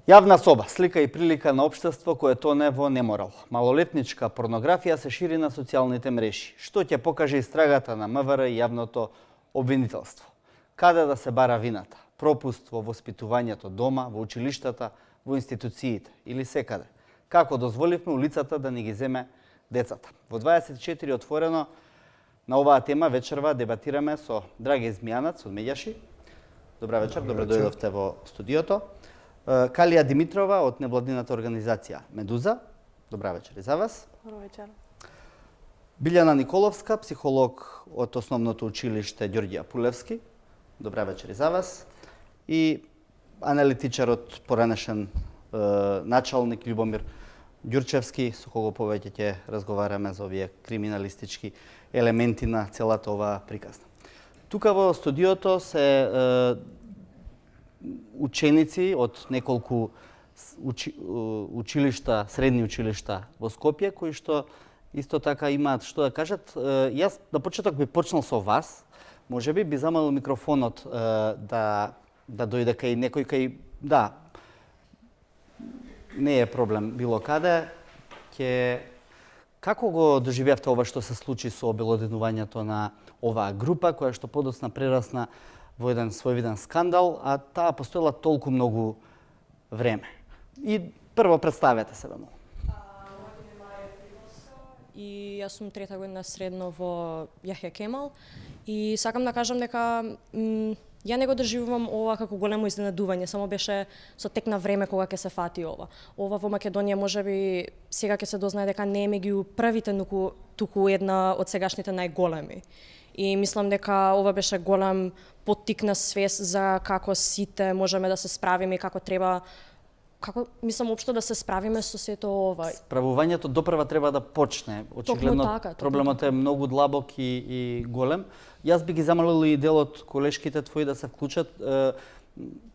Јавна соба, слика и прилика на општество кое тоне во неморал. Малолетничка порнографија се шири на социјалните мрежи, што ќе покаже истрагата на МВР и јавното обвинителство. Каде да се бара вината? Пропуст во воспитувањето дома, во училиштата, во институциите или секаде? Како дозволивме улицата да ни ги земе децата? Во 24 отворено на оваа тема вечерва дебатираме со Драги Змијанац од Меѓаши. Добра вечер, добро дојдовте во студиото. Калија Димитрова од невладината организација Медуза. Добра вечер и за вас. Добра вечер. Билјана Николовска, психолог од Основното училиште Ѓорѓија Пулевски. Добра вечер и за вас. И аналитичарот, поранешен началник Љубомир Ѓурчевски, со кого повеќе ќе разговараме за овие криминалистички елементи на целата оваа приказна. Тука во студиото се ученици од неколку училишта, средни училишта во Скопје, кои што исто така имаат што да кажат. Јас на почеток би почнал со вас. Можеби би замолил микрофонот да дојде кај некој кај... Да, не е проблем било каде. Како го доживеавте ова што се случи со обелоденувањето на оваа група, која што подоцна прерасна во еден својвиден скандал, а таа постоела толку многу време? И прво представете се бе. И јас сум трета година средно во Јахја Кемал и сакам да кажам дека ја не го доживувам ова како големо изненадување, само беше со тек на време кога ќе се фати ова. Ова во Македонија можеби сега ќе се дознае дека не е меѓу првите, туку една од сегашните најголеми. И мислам дека ова беше голем поттик на свест за како сите можеме да се справиме и како треба, мислам општо да се справиме со сето ова. Справувањето допрва треба да почне. Очигледно така, проблемот е многу длабок и голем. Јас би ги замолил и дел од колешките твои да се вклучат.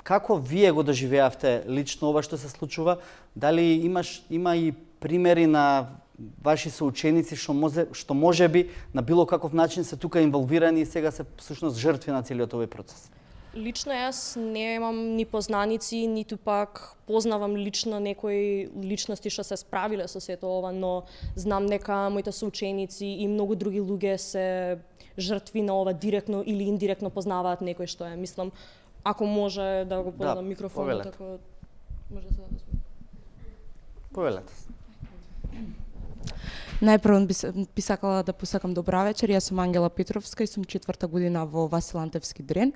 Како вие го доживеавте лично ова што се случува? Дали има и примери на ваши соученици што можеби на било каков начин се тука инволвирани и сега се всушност жртви на целиот овој процес? Лично јас немам ни познаници, ниту пак познавам лично некои личности што се справиле со сето ова, но знам дека моите соученици и многу други луѓе се жртви на ова директно или индиректно познаваат некој што е. Мислам, ако може да го познам микрофонот, ако може да се Повелете. Најпрво би сакала да посакам добра вечер. Јас сум Ангела Петровска и сум 4-та година во Васил Антевски Дрен.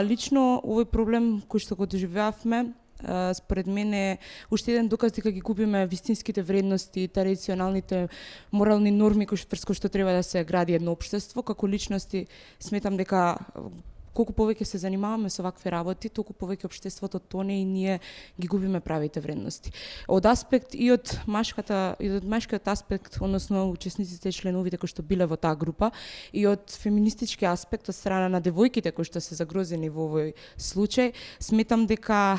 Лично овој проблем кој што го доживеавме, според мен е уште еден доказ дека ги губиме вистинските вредности, традиционалните морални норми врз кои што треба да се гради едно општество. Како личности сметам дека колку повеќе се занимаваме со вакви работи, толку повеќе општеството тоне и ние ги губиме правите вредности. Од аспект и од машкиот аспект, односно учесниците и членовите кои што биле во таа група, и од феминистички аспект од страна на девојките кои што се загрозени во овој случај, сметам дека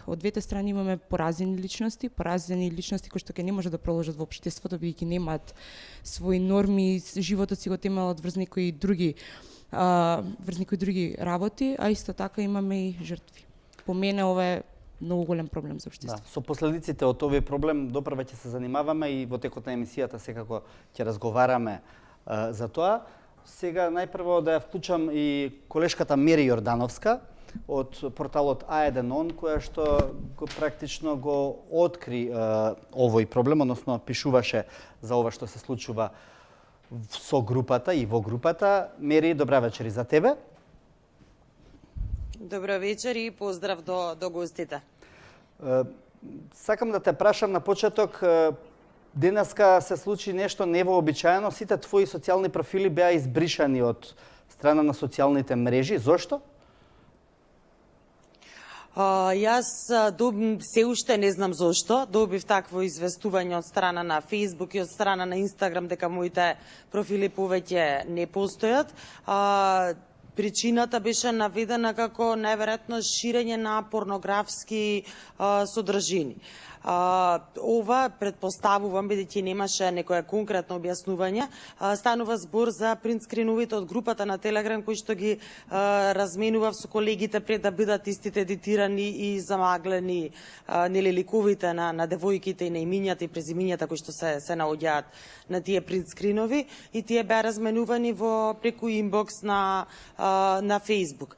од двете страни имаме поразени личности кои што ќе не може да проложат во општеството бидејќи немаат своји норми, животот си го темелат врз некои други работи, а исто така имаме и жртви. По мене ова е многу голем проблем за општеството. Да, со последиците од овој проблем допрва ќе се занимаваме и во текот на емисијата секако ќе разговараме за тоа. Сега најпрво да ја вклучам и колешката Мери Јордановска од порталот А1 која што практично го откри овој проблем, односно пишуваше за ова што се случува со групата и во групата. Мери, добра вечер и за тебе. Добра вечер и поздрав до гостите. Сакам да те прашам на почеток, денеска се случи нешто невообичаено, сите твои социјални профили беа избришани од страна на социјалните мрежи. Зошто? Јас се уште не знам зошто, добив такво известување од страна на Facebook и од страна на Instagram дека моите профили повеќе не постојат. Причината беше наведена како најверојатно ширење на порнографски содржини. Ова предпоставувам, бидејќи немаше некое конкретно објаснување, станува збор за принтскриновите од групата на Телеграм кои што ги разменував со колегите пред да бидат истите едитирани и замаглени, нели ликовите на девојките и на имињата и презимињата кои што се наоѓаат на тие принтскринови и тие беа разменувани во преку инбокс на Facebook.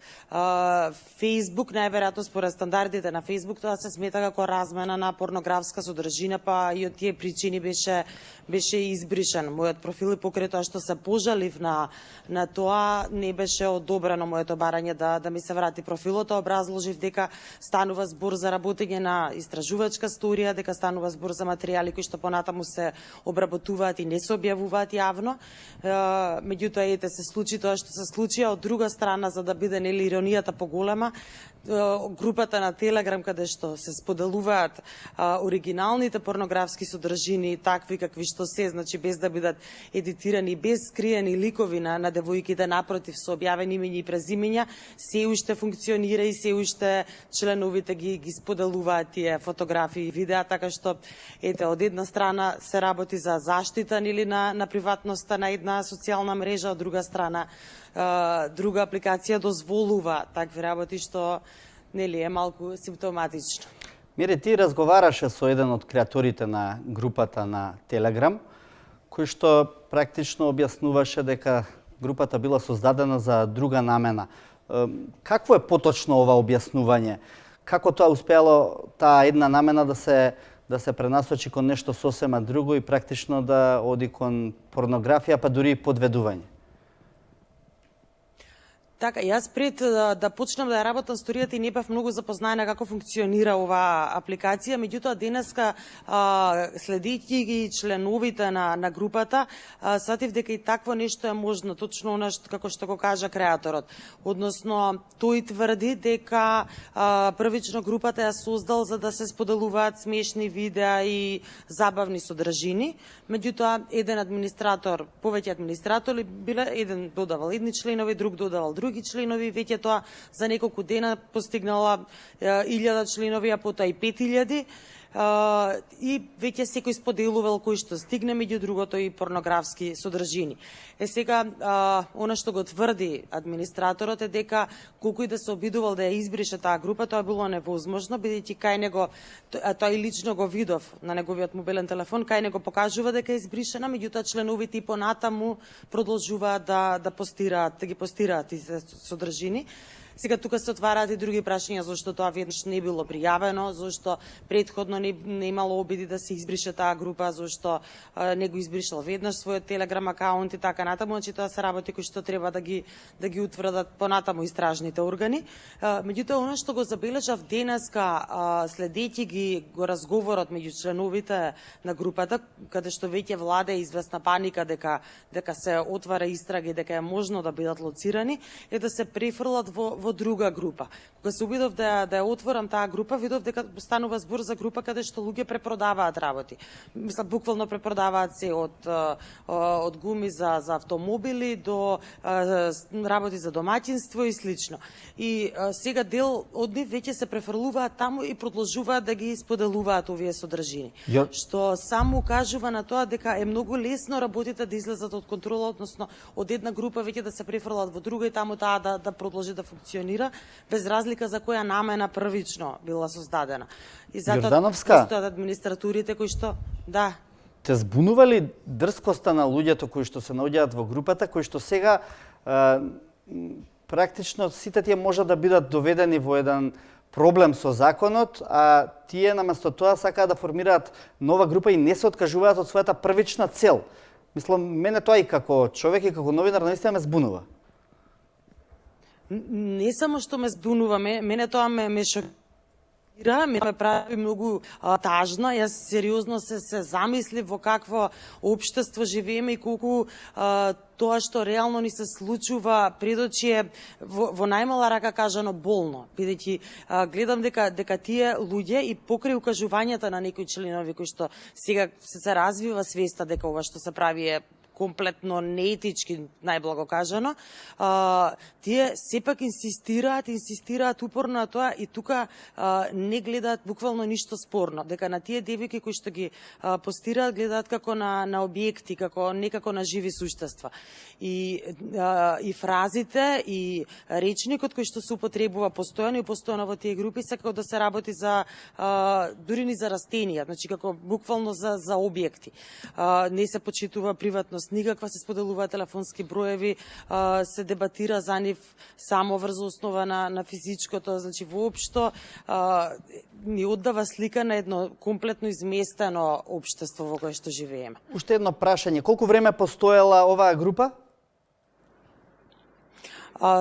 Facebook најверојатно според стандардите на Facebook тоа се смета како размена на порнографска содржина, па и од тие причини беше избришан мојот профил и покрај тоа што се пожалив на тоа не беше одобрено моето барање да ми се врати профилот, образложив дека станува збор за работење на истражувачка студија, дека станува збор за материјали кои што понатаму се обработуваат и не се објавуваат јавно. Меѓутоа ете се случи тоа што се случи, а од друга страна за да биде нели иронијата поголема, групата на Телеграм каде што се споделуваат оригиналните порнографски содржини, такви какви што се, значи без да бидат едитирани, без скриени ликови на девојките, напротив со објавени имиња и презимиња, се уште функционира и се уште членовите ги споделуваат тие фотографии и видеа, така што ете од една страна се работи за заштита нели на приватноста на една социјална мрежа, од друга страна друга апликација дозволува такви работи што нели е малку симптоматично. Мире, ти разговараше со еден од креаторите на групата на Телеграм, кој што практично објаснуваше дека групата била создадена за друга намена. Какво е поточно ова објаснување? Како тоа успеало таа една намена да се пренасочи кон нешто сосема друго и практично да оди кон порнографија, па дури и подведување? Така, јас пред да почнам да ја работам сторијата и не бев многу запознаена како функционира оваа апликација, меѓутоа денеска следејќи ги членовите на групата, сатив дека и такво нешто е можно, точно она како што го кажа креаторот. Односно, тој тврди дека првично групата ја создал за да се споделуваат смешни видеа и забавни содржини, меѓутоа еден администратор, повеќе администратори биле, еден додавал едни членови, друг додавал други членови, веќе тоа за неколку дена постигнала 1000 членови, а потоа и 5000. И веќе секој споделувал кој што стигне, меѓу другото и порнографски содржини. Сега, она што го тврди администраторот е дека колку и да се обидувал да ја избрише таа група, тоа било невозможно, бидејќи кај него, тоа и лично го видов на неговиот мобилен телефон, кај него покажува дека е избришена, меѓутоа членовите и понатаму продолжуваат да ги постираат тие содржини. Сега тука се отвараат и други прашања зашто тоа веднаш не било пријавено, зашто предходно не имало обиди да се избрише таа група, зашто не го избришал веднаш својот Телеграм акаунт и така натаму, значи тоа се работи кои што треба да ги утврдат понатаму истражните органи. Меѓутоа она што го забележав денеска следејќи ги го разговорот меѓу членовите на групата, каде што веќе владе известна паника дека се отвара истраги, дека е можно да бидат лоцирани, е да се префрлат во друга група. Кога се обидов да ја отворам таа група, видов дека станува збор за група каде што луѓе препродаваат работи. Мислам, буквално препродаваат се од гуми за автомобили до работи за домаќинство и слично. И сега дел од нив веќе се префрлуваат таму и продолжуваат да ги споделуваат овие содржини. Што само укажува на тоа дека е многу лесно работите да излезат од контрола, односно од една група веќе да се префрлат во друга и таму таа да продолжи да функционира без разлика за која намена првично била создадена. И затоа постојат администратурите кои што Те збунува ли дрскоста на луѓето кои што се наоѓаат во групата, кои што сега практично сите тие можат да бидат доведени во еден проблем со законот, а тие наместо тоа сакаат да формираат нова група и не се откажуваат од својата првична цел. Мислам, мене тоа и како човек и како новинар наистина ме збунува. Не само што ме збунува, мене тоа ме шокира, ме прави многу тажна. Јас сериозно се замислив во какво општество живееме и колку тоа што реално ни се случува пред очи е во најмала рака кажано болно, бидејќи гледам дека тие луѓе и покрај укажувањата на некои членови кои што сега се развива свеста дека ова што се прави е комплетно неетички, најблаго кажано, тие сепак инсистираат упорно на тоа и тука не гледаат буквално ништо спорно, дека на тие девојки кои што ги постираат гледаат како на објекти, како некако на живи суштества. И фразите и речникот кој што се употребува постојано и постојано во тие групи се како да се работи за дури ни за растенија, значи како буквално за објекти. Не се почитува приватност никаква, се споделуваат телефонски броеви, се дебатира за нив само врз основа на физичкото, значи воопшто ни оддава слика на едно комплетно изместено општество во кое што живееме. Уште едно прашање, колку време постоела оваа група?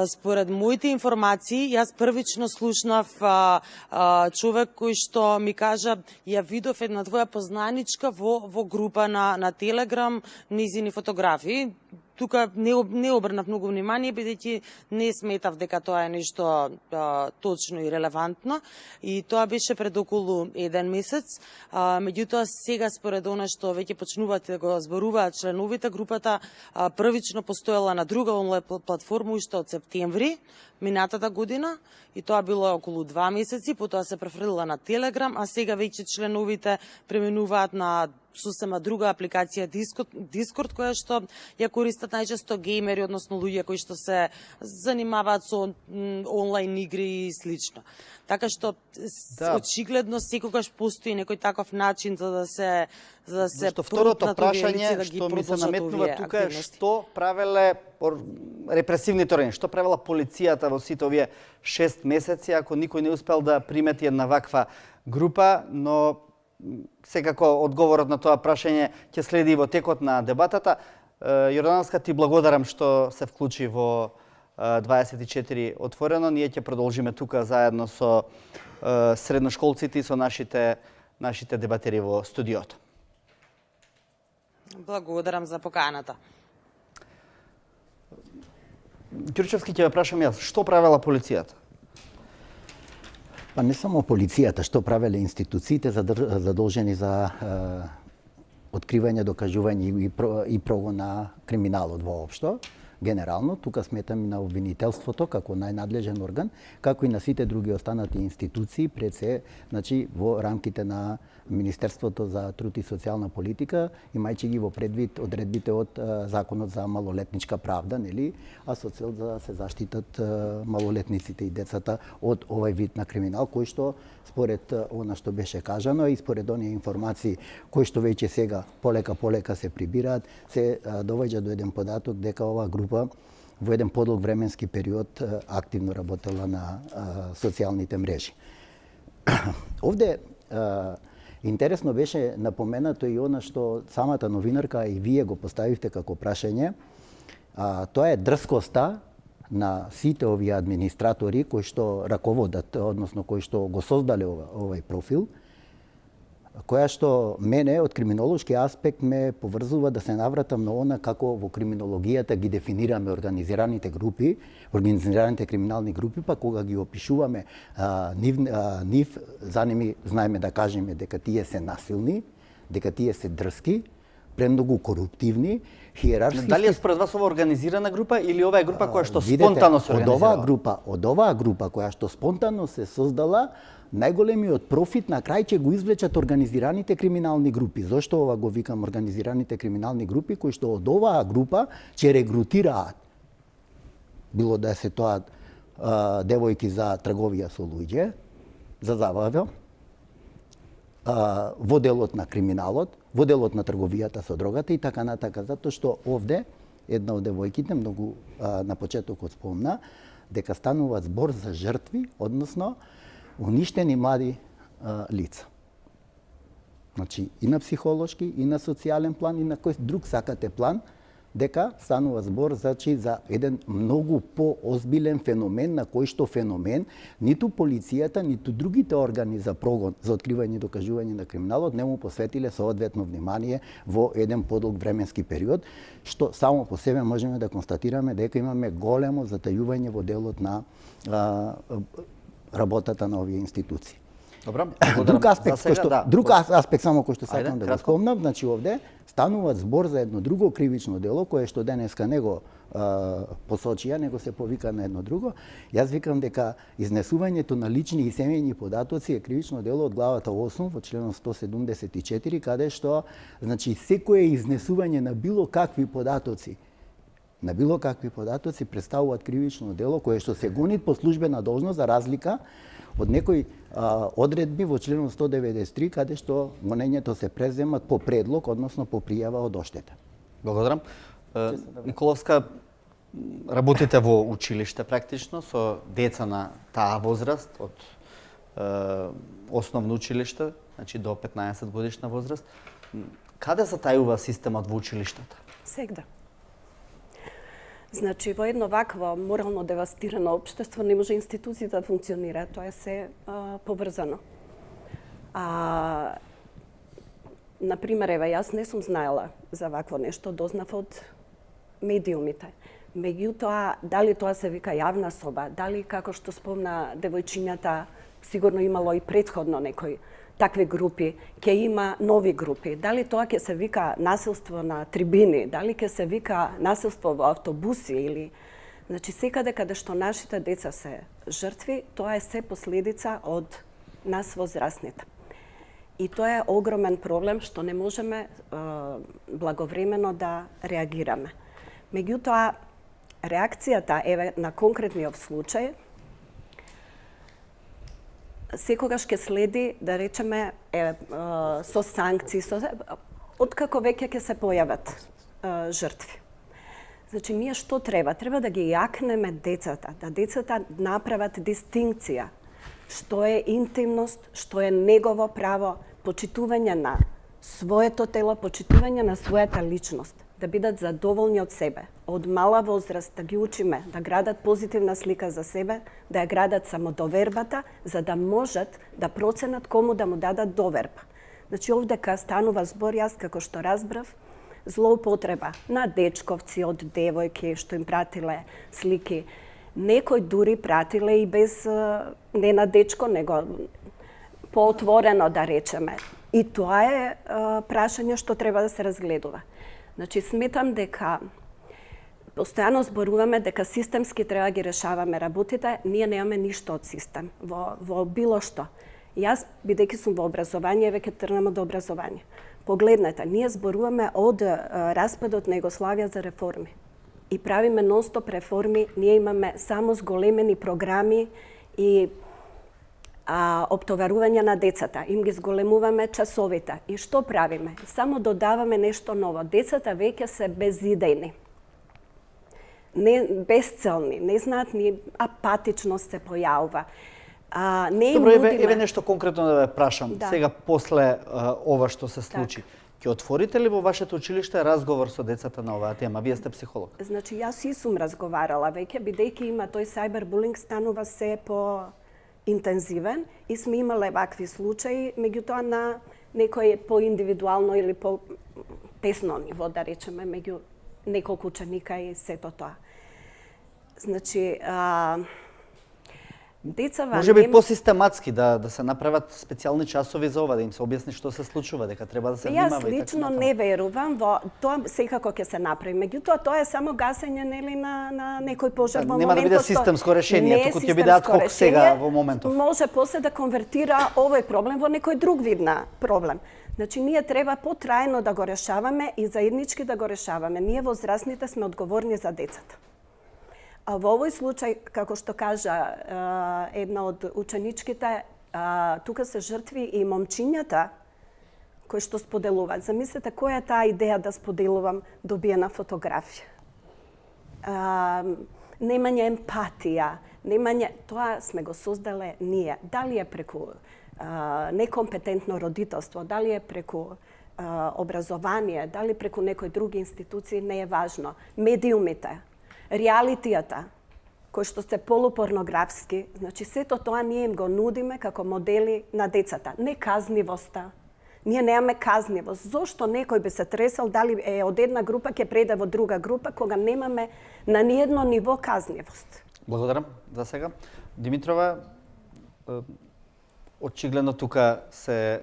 Според моите информации, јас првично слушнав човек кој што ми кажа, ја видов една твоја познаничка во група на Телеграм, низини фотографии. Тука не обрнав многу внимание, бидејќи не сметав дека тоа е нешто точно и релевантно. И тоа беше пред околу 1 месец. Меѓутоа, сега според она што веќе почнуваат да го зборуваат членовите, групата првично постоела на друга онлайн платформа уште од септември минатата година, и тоа било околу 2 месеци, потоа се префрлила на Телеграм, а сега веќе членовите преминуваат на сосема друга апликација Дискорд, која што ја користат најчесто геймери, односно луѓе кои што се занимаваат со онлайн игри и слично. Така што очигледно секогаш постои некој таков начин за да се второто прашање што ми се наметнува тука е што правеле репресивните органи, што правела полицијата во сите овие 6 месеци, ако никој не успел да примети една ваква група, но секако одговорот на тоа прашање ќе следи во текот на дебатата. Јорданска, ти благодарам што се вклучи во 24 отворено. Ние ќе продолжиме тука заедно со средношколците и со нашите дебатери во студиото. Благодарам за поканата. Ѓурчевски, ќе ве прашам јас, што правела полицијата? Па не само полицијата, што правеле институциите задолжени за откривање, докажување и прогон на криминалот воопшто, генерално. Тука сметам и на обвинителството како најнадлежен орган, како и на сите други останати институции, пред се, значи, во рамките на Министерството за труд и социјална политика, имајќи ги во предвид одредбите од Законот за малолетничка правда, нели, а со цел да се заштитат малолетниците и децата од овој вид на криминал, кој што според она што беше кажано и според оние информации кои што веќе сега полека се прибираат, се доваѓа до еден податок дека оваа група во еден подолг временски период активно работела на социјалните мрежи. Овде интересно беше напоменато и она што самата новинарка и вие го поставивте како прашање. Тоа е дрскоста на сите овие администратори кои што раководат, односно кои што го создале овој профил, која што мене од криминолошки аспект ме поврзува да се навратам на она како во криминологијата ги дефинираме организираните групи, организираните криминални групи, па кога ги опишуваме нив, за ними знаеме да кажеме дека тие се насилни, дека тие се дрски, премногу коруптивни, хиерархиски. Дали е според вас ова организирана група или ова е група која што спонтано се организирала? Од оваа група која што спонтано се создала, најголемиот профит на крај ќе го извлечат организираните криминални групи. Зошто ова го викам организираните криминални групи, кои што од оваа група ќе регрутираат, било да се тоа девојки за трговија со луѓе, за забава, во делот на криминалот, во делот на трговијата со дрогата и така натака, затоа што овде една од девојките многу на почетокот спомна дека станува збор за жртви, односно уништени млади лица. Значи и на психолошки, и на социјален план, и на кој друг сакате план, дека станува збор за еден многу поозбилен феномен, на кој што феномен ниту полицијата, ниту другите органи за прогон, за откривање и докажување на криминалот не му посветиле соодветно внимание во еден подолг временски период, што само по себе можеме да констатираме дека имаме големо затајување во делот на работата на овие институции. Добро. Друг аспект, За сега, друг аспект само кој што Ајде, сакам да го кратко. спомнам, значи овде станува збор за едно друго кривично дело кое што денеска не го посочија, него се повика на едно друго. Јас викам дека изнесувањето на лични и семејни податоци е кривично дело од главата 8 во членот 174, каде што значи секое изнесување на било какви податоци представуваат кривично дело кое што се гони по службена должност, за разлика од некои одредби во членот 193, каде што гонењето се преземат по предлог, односно по пријава од оштета. Благодарам. Николовска, работите во училиште практично со деца на таа возраст од основно училиште, значи до 15 годишна возраст. Каде затајува системот во училиштата? Сегда. Значи, во едно вакво морално девастирано општество не може институцијата да функционира, тоа е се поврзано. Например, еве, јас не сум знаела за вакво нешто, дознав од медиумите. Меѓутоа, дали тоа се вика јавна соба, дали, како што спомна девојчињата, сигурно имало и претходно некои такви групи, ќе има нови групи. Дали тоа ќе се вика насилство на трибини, дали ќе се вика насилство во автобуси или... Значи, секаде каде што нашите деца се жртви, тоа е се последица од нас возрастните. И тоа е огромен проблем што не можеме благовремено да реагираме. Меѓутоа, реакцијата еве на конкретниот случај секогаш ќе следи, да речеме, со санкции, откако веќе ќе се појават жртви. Значи, ние што треба? Треба да ги јакнеме децата, да децата направат дистинкција, што е интимност, што е негово право, почитување на своето тело, почитување на својата личност, да бидат задоволни од себе. Од мала возраст да ги учиме да градат позитивна слика за себе, да ја градат самодовербата, за да можат да проценат кому да му дадат доверба. Значи, овдека станува збор, јас како што разбрав, злоупотреба на дечковци од девојки што им пратиле слики. Некој дури пратиле и без не на дечко, него поотворено, да речеме. И тоа е прашање што треба да се разгледува. Значи, сметам дека постојано зборуваме дека системски треба ги решаваме работите, ние немаме ништо од систем во било што. Јас, бидејќи сум во образование, веќе тргнам од образование. Погледнете, ние зборуваме од распадот на Југославија за реформи. И правиме нон-стоп реформи, ние имаме само зголемени програми и оптоварување на децата. Им ги зголемуваме часовите. И што правиме? Само додаваме нешто ново. Децата веќе се безидејни. Безцелни, не знаат ни, апатичност се појавува. Добро, еве нешто конкретно да ве прашам. Да. Сега, после ова што се случи, ќе отворите ли во вашето училиште разговор со децата на оваа тема? Вие сте психолог. Значи, јас и сум разговарала веќе, бидејќи има тој сайбербулинг, станува се по интензивен и сме имале вакви случаи, меѓутоа на некој по-индивидуално или по-тесно ниво, да речеме, меѓу неколку ученика и сето тоа. Значи, децава Може би по-систематски да се направат специјални часови за ова, да им се објасни што се случува, дека треба да се внимава. Јас лично не верувам во тоа, секако ќе се направи. Меѓутоа, тоа е само гасење нели на некој пожар во моментот. Нема да биде системско решение, туку ќе биде ад хок сега во моментов. Може после да конвертира овој проблем во некој друг вид на проблем. Значи, ние треба потрајно да го решаваме и заеднички да го решаваме. Ние возрастните сме одговорни за децата. А во овој случај, како што кажа една од ученичките, тука се жртви и момчињата кои што споделуваат. Замислете која е таа идеја да споделувам добиена фотографија. Немање емпатија, тоа сме го создале ние. Дали е преку некомпетентно родителство, дали е преку образование, дали преку некои други институции, не е важно. Медиумите, реалитијата, кои што се полупорнографски, значи сето тоа ние им го нудиме како модели на децата. Не казнивоста. Ние немаме казнивост. Зошто некој би се тресал дали е од една група ќе преде во друга група, кога немаме на ниедно ниво казнивост? Благодарам за сега. Димитрова, очигледно тука се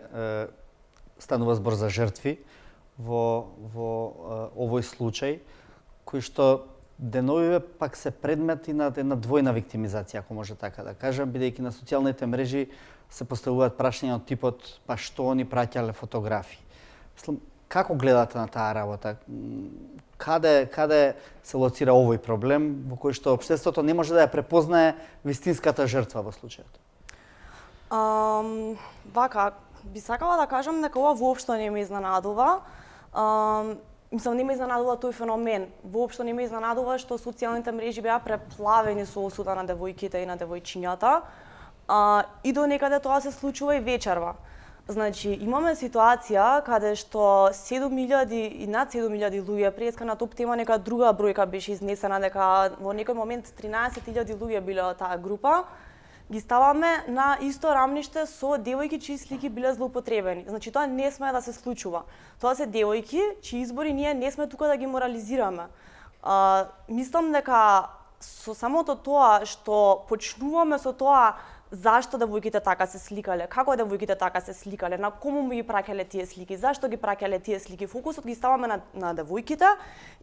станува збор за жртви во овој случај, кои што деновиве пак се предмети на една двојна виктимизација, ако може така да кажам, бидејќи на социјалните мрежи се поставуваат прашања од типот па што они праќале фотографии. Мислам, како гледате на таа работа? Каде се лоцира овој проблем во кој што општеството не може да ја препознае вистинската жртва во случајот? Вака, би сакала да кажам дека ова воопшто не ме изненадува. Мислам, не ме изненадува тој феномен. Воопшто не ме изненадува што социјалните мрежи беа преплавени со осуда на девојките и на девојчињата. И до некаде тоа се случува и вечерва. Значи, имаме ситуација каде што 7.000 и над 7.000 луѓе, преска на топ тема нека друга бројка беше изнесена, дека во некој момент 13.000 луѓе биле од таа група, ги ставаме на исто рамниште со девојки чии слики биле злоупотребени. Значи, тоа не сме да се случува. Тоа се девојки чии избори ние не сме тука да ги морализираме. Мислам дека со самото тоа што почнуваме со тоа зашто девојките така се сликале, како девојките така се сликале, на кому му ги праќале тие слики, зашто ги праќале тие слики, фокусот ги ставаме на девојките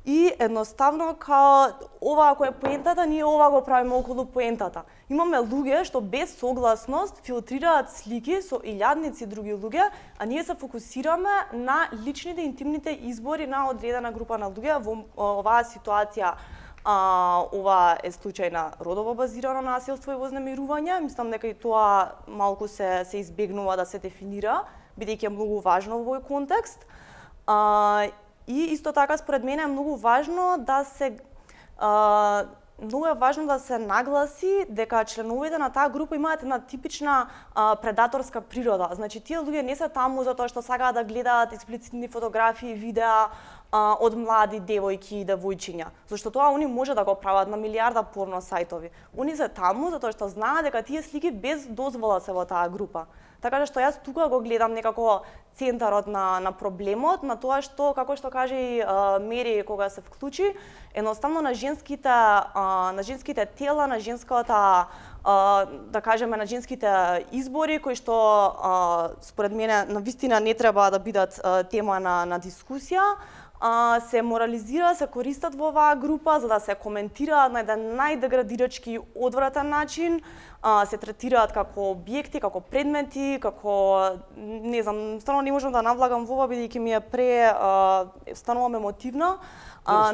и едноставно као ова ако е поентата, ние ова го правиме околу поентата. Имаме луѓе што без согласност филтрираат слики со илјадници други луѓе, а ние се фокусираме на личните интимните избори на одредена група на луѓе во оваа ситуација. Ова е случај на родово базирано насилство и вознемирување. Мислам дека и тоа малку се избегнува да се дефинира, бидејќи е многу важно во овој контекст. И исто така според мене е многу важно да се нагласи дека членовите на таа група имаат една типична предаторска природа. Значи тие луѓе не се таму затоа што сакаат да гледаат експлицитни фотографии, видеа од млади девојки и девојчиња. Зашто тоа они може да го прават на милиарда порно сајтови. Они се таму затоа што знаат дека тие слики без дозвола се во таа група. Така што јас тука го гледам некако центарот на проблемот, на тоа што, како што каже и Мери кога се вклучи, едноставно на женските тела, на женската да кажеме на женските избори кои што според мене навистина не треба да бидат тема на дискусија, се морализира, се користат во оваа група за да се коментираат на еден најдеградирачки одвратен начин, се третираат како објекти, како предмети, како не знам, стварно не можам да навлагам во ова бидејќи ми е станувам емотивна,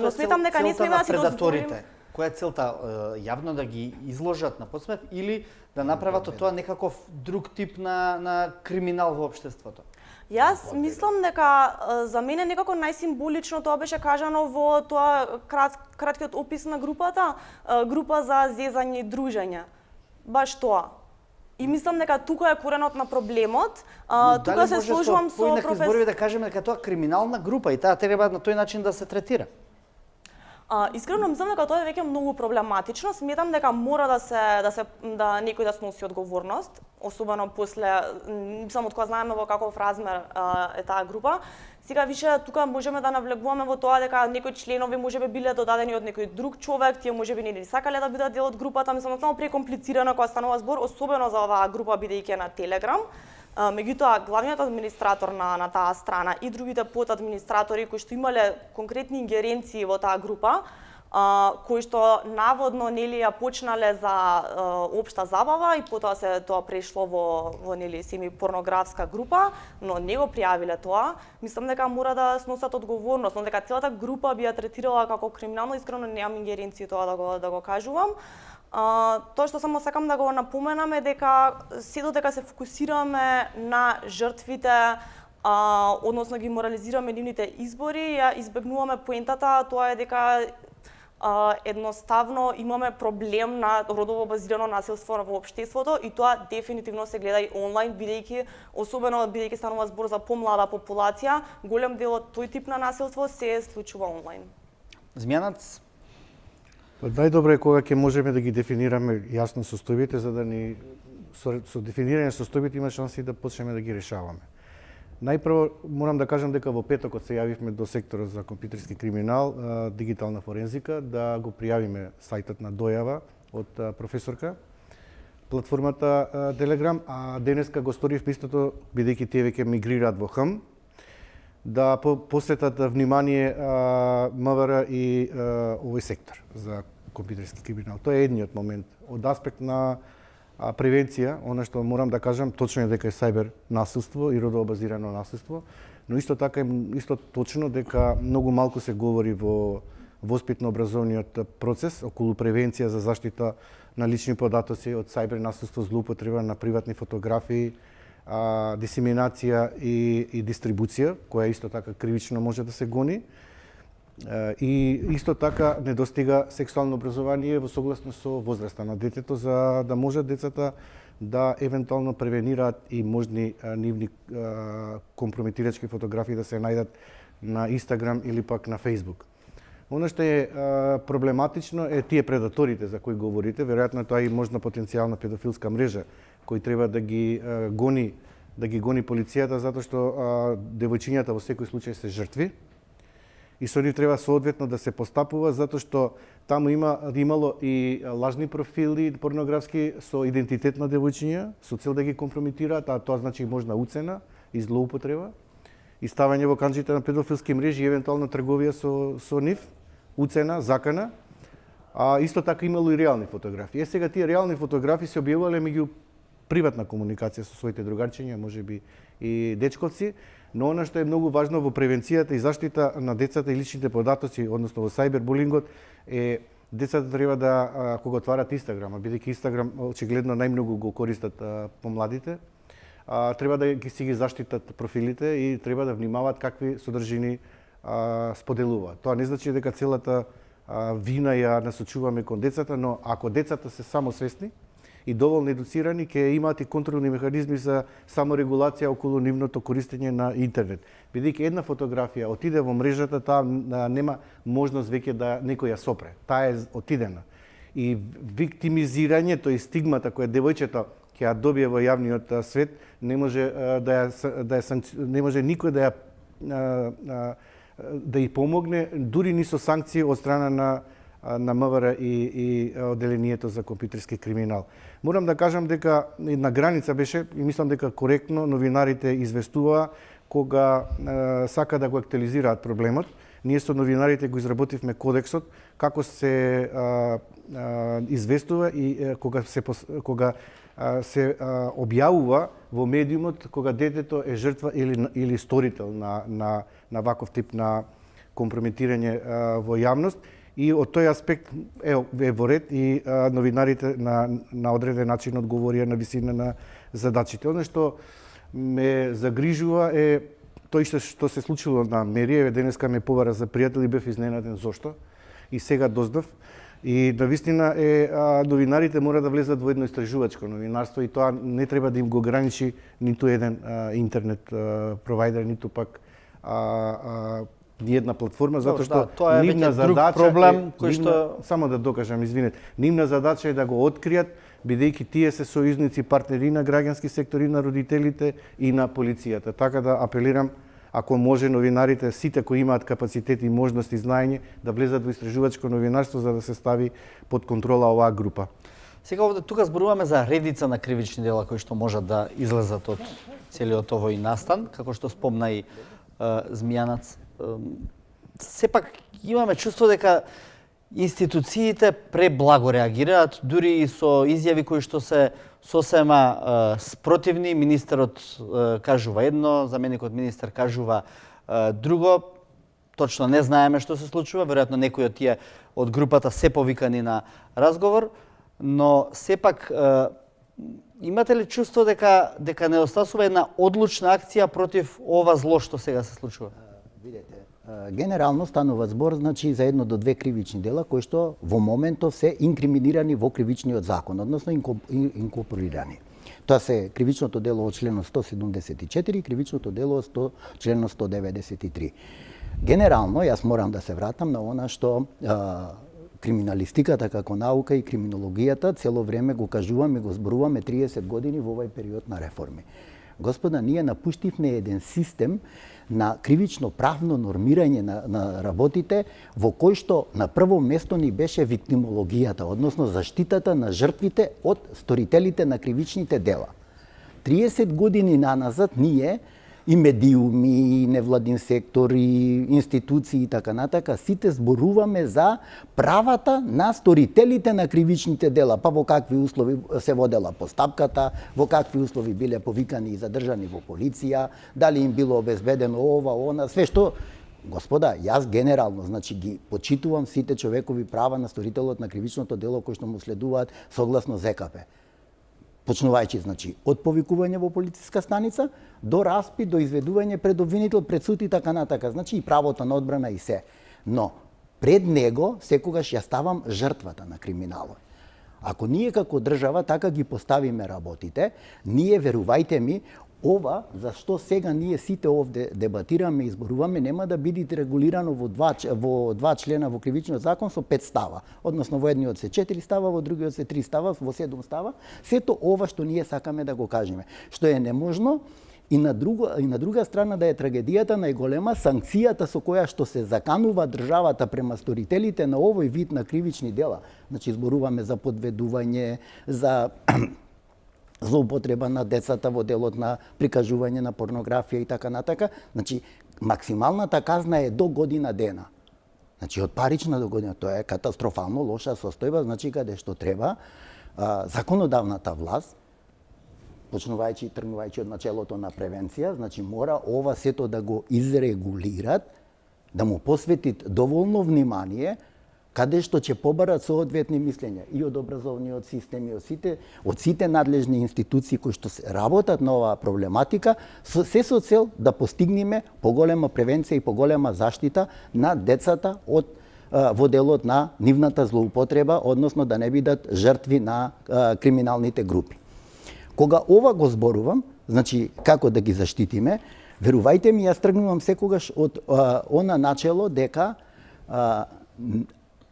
но сметам дека не смееме да си дозволим. Која е целта? Јавно да ги изложат на подсмет или да направат од тоа некаков друг тип на криминал во општеството? Јас мислам дека за мене некако најсимволично тоа беше кажано во тоа краткиот опис на групата, група за зезање и дружење. Баш тоа. И мислам дека тука е коренот на проблемот. Тука се сложувам со професор. Зборови да кажеме дека тоа е криминална група и таа треба на тој начин да се третира. Искрено мислам дека тоа е веќе многу проблематично. Сметам дека мора да некој да сноси одговорност, особено после мислам од кога знаеме во каков размер е таа група. Сега више тука можеме да навлегуваме во тоа дека некои членови можеби биле додадени од некој друг човек, тие можеби не сакале да бидат дел од групата, мислам тоа прекомплицирано кога станува збор, особено за оваа група бидејќи е на Телеграм. Меѓутоа, главниот администратор на таа страна и другите подадминистратори кои што имале конкретни ингеренции во таа група, кои што наводно нели ја почнале за општа забава и потоа тоа прешло во нели семи порнографска група, но не го пријавиле тоа. Мислам дека мора да сносат одговорност, но дека целата група би ја третирала како криминално, искрено немам ингеренции тоа да го кажувам. Тоа што само сакам да го напоменам е дека додека се фокусираме на жртвите, односно ги морализираме нивните избори, ја избегнуваме поентата, тоа е дека едноставно имаме проблем на родово базирано насилство во општеството и тоа дефинитивно се гледа и онлайн, особено бидејќи станува збор за помлада популација, голем дел од тој тип на насилство се случува онлайн. Змјанац? Најдобро е кога ќе можеме да ги дефинираме јасно состојбите, за да ни со дефинирање состојбите има шанси да почнеме да ги решаваме. Најпрво морам да кажам дека во петокот се јавивме до секторот за компјутерски криминал, дигитална форензика, да го пријавиме сајтот на дојава од професорка. платформата Telegram, а денеска го сторивме истото, бидејќи тие веќе мигрираат во ХМ, да посветат внимание МВР и овој сектор за компјутерски криминал. Тоа е едниот момент. Од аспект на превенција, она што морам да кажам, точно е дека е сајбер насилство и родово базирано насилство, но исто така е исто точно дека многу малку се говори во воспитно-образовниот процес околу превенција за заштита на лични податоци од сајбер насилство, злоупотреба на приватни фотографии, дисеминација и дистрибуција, која исто така кривично може да се гони. И исто така недостига сексуално образование во согласност со возраста на детето, за да можат децата да евентуално превенираат и можни нивни компрометирачки фотографии да се најдат на Инстаграм или пак на Фејсбук. Оно што е проблематично е тие предаторите за кои говорите, веројатно тоа е и можна потенцијална педофилска мрежа кој треба да ги гони полицијата, затоа што девојчињата во секој случај се жртви и со нив треба соодветно да се постапува, затоа што таму имало и лажни профили порнографски со идентитет на девојчиња, со цел да ги компрометираат, а тоа значи можна уцена и злоупотреба и ставање во канџите на педофилски мрежи и евентуално трговија со нив, уцена, закана, а исто така имало и реални фотографии. Сега тие реални фотографии се објавувале меѓу приватна комуникација со своите другарчиња, можеби и дечковци, но она што е многу важно во превенцијата и заштита на децата и личните податоци, односно во сајбербулингот, е децата треба да кога отварат Инстаграм, бидејќи Инстаграм очигледно најмногу го користат помладите, треба да ги заштитат профилите и треба да внимаваат какви содржини споделуваат. Тоа не значи дека целата вина ја насочуваме кон децата, но ако децата се самосвесни и доволно едуцирани, ќе имаат и контролни механизми за саморегулација околу нивното користење на интернет. Бидејќи една фотографија отиде во мрежата, таа нема можност веќе да некој ја сопре. Таа е отидена. И виктимизирањето и стигмата која девојчето ќе ја добие во јавниот свет, не може не може никој да ја помогне, дури ни со санкции од страна на МВР и одделението за компјутерски криминал. Морам да кажам дека на граница беше, и мислам дека коректно новинарите известуваа кога сака да го актуализираат проблемот. Ние со новинарите го изработивме кодексот како се известува и кога се објавува во медиумот кога детето е жртва или сторител на ваков тип на компрометирање во јавност. И од тој аспект е во ред и новинарите на одреден начин одговорија на висина на задачите. Оно што ме загрижува е тој што се случило на Мерија. Денеска ме побара за пријател и бев изненаден зошто. И сега дознав. И навистина новинарите мора да влезат во едно истражувачко новинарство и тоа не треба да им го ограничи ниту еден интернет провайдер, ниту пак една платформа, затоа што тоа е нивна задача проблем кој што само да докажам, извинете, нивна задача е да го откријат, бидејќи тие се сојузници, партнери на граѓански сектори, на родителите и на полицијата. Така да апелирам, ако може новинарите, сите кои имаат капацитет и можност и знаење, да влезат во истражувачко новинарство за да се стави под контрола оваа група. Сега овде тука зборуваме за редица на кривични дела кои што можат да излезат од целиот овој настан, како што спомна и Змијанац. Сепак имаме чувство дека институциите преблаго реагираат, дури и со изјави кои што се сосема спротивни. Министерот кажува едно, заменикот министер кажува друго. Точно не знаеме што се случува, веројатно некои од тие од групата се повикани на разговор, но сепак имате ли чувство дека недостасува една одлучна акција против ова зло што сега се случува? Видете, генерално станува збор значи за 1 до 2 кривични дела кои што во моментов се инкриминирани во кривичниот закон, односно инкорпорирани. Тоа се кривичното дело од членот 174 и кривичното дело од членот 193. Генерално, јас морам да се вратам на она што криминалистиката како наука и криминологијата цело време го кажуваме, го зборуваме 30 години во овој период на реформи. Господа, ние напуштивме еден систем на кривично правно нормирање на работите, во кој што на прво место ни беше виктимологијата, односно заштитата на жртвите од сторителите на кривичните дела. 30 години наназад ние и медиуми, и невладин сектор, и институции и така натака, сите зборуваме за правата на сторителите на кривичните дела, па во какви услови се водела постапката, во какви услови биле повикани и задржани во полиција, дали им било обезбедено ова, она, све што. Господа, јас генерално, значи ги почитувам сите човекови права на сторителот на кривичното дело кои што му следуваат согласно ЗКП. Почнувајќи, значи, од повикување во полициска станица до распит, до изведување пред обвинител, пред суд и така натака. Значи и правото на одбрана и се. Но пред него секогаш ја ставам жртвата на криминалот. Ако ние како држава така ги поставиме работите, ние, верувајте ми, ова за што сега ние сите овде дебатираме и изборуваме нема да биде регулирано во два члена во кривичниот закон со 5 става, односно во едниот се 4 става, во другиот се 3 става, во 7 става. Сето ова што ние сакаме да го кажеме, што е неможно. И на друга страна да е трагедијата најголема, санкцијата со која што се заканува државата према сторителите на овој вид на кривични дела. Значи зборуваме за подведување, за злоупотреба на децата во делот на прикажување на порнографија и така натака. Значи максималната казна е до година дена. Значи од парична до година, тоа е катастрофално лоша состојба, значи каде што треба законодавната власт, почнувајќи и тргнувајќи од начелото на превенција, значи мора ова сето да го изрегулират, да му посветит доволно внимание, каде што ќе побарат соодветни мислења и од образовниот систем и од сите надлежни институции кои што работат на оваа проблематика, се со цел да постигнеме поголема превенција и поголема заштита на децата во делот на нивната злоупотреба, односно да не бидат жртви на криминалните групи. Кога ова го зборувам, значи како да ги заштитиме, верувајте ми, јас тргнувам секогаш од она начело дека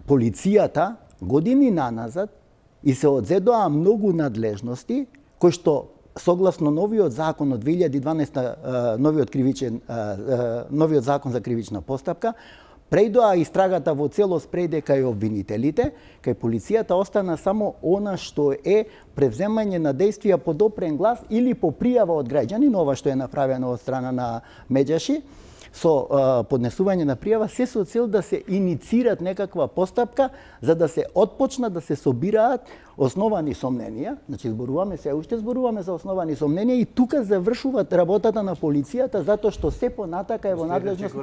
полицијата години наназад и се одзедоа многу надлежности кои што согласно новиот закон од 2012 новиот закон за кривична постапка прејдоа истрагата во целост прејде кај обвинителите, кај полицијата остана само она што е превземање на действија по допрен глас или по пријава од граѓанин, ова што е направено од страна на Медјаши, со поднесување на пријава, се со цел да се иницират некаква постапка, за да се отпочнат да се собираат основани сомненија, значи уште зборуваме за основани сомненија и тука завршуваат работата на полицијата, затоа што се понатака е во надлежност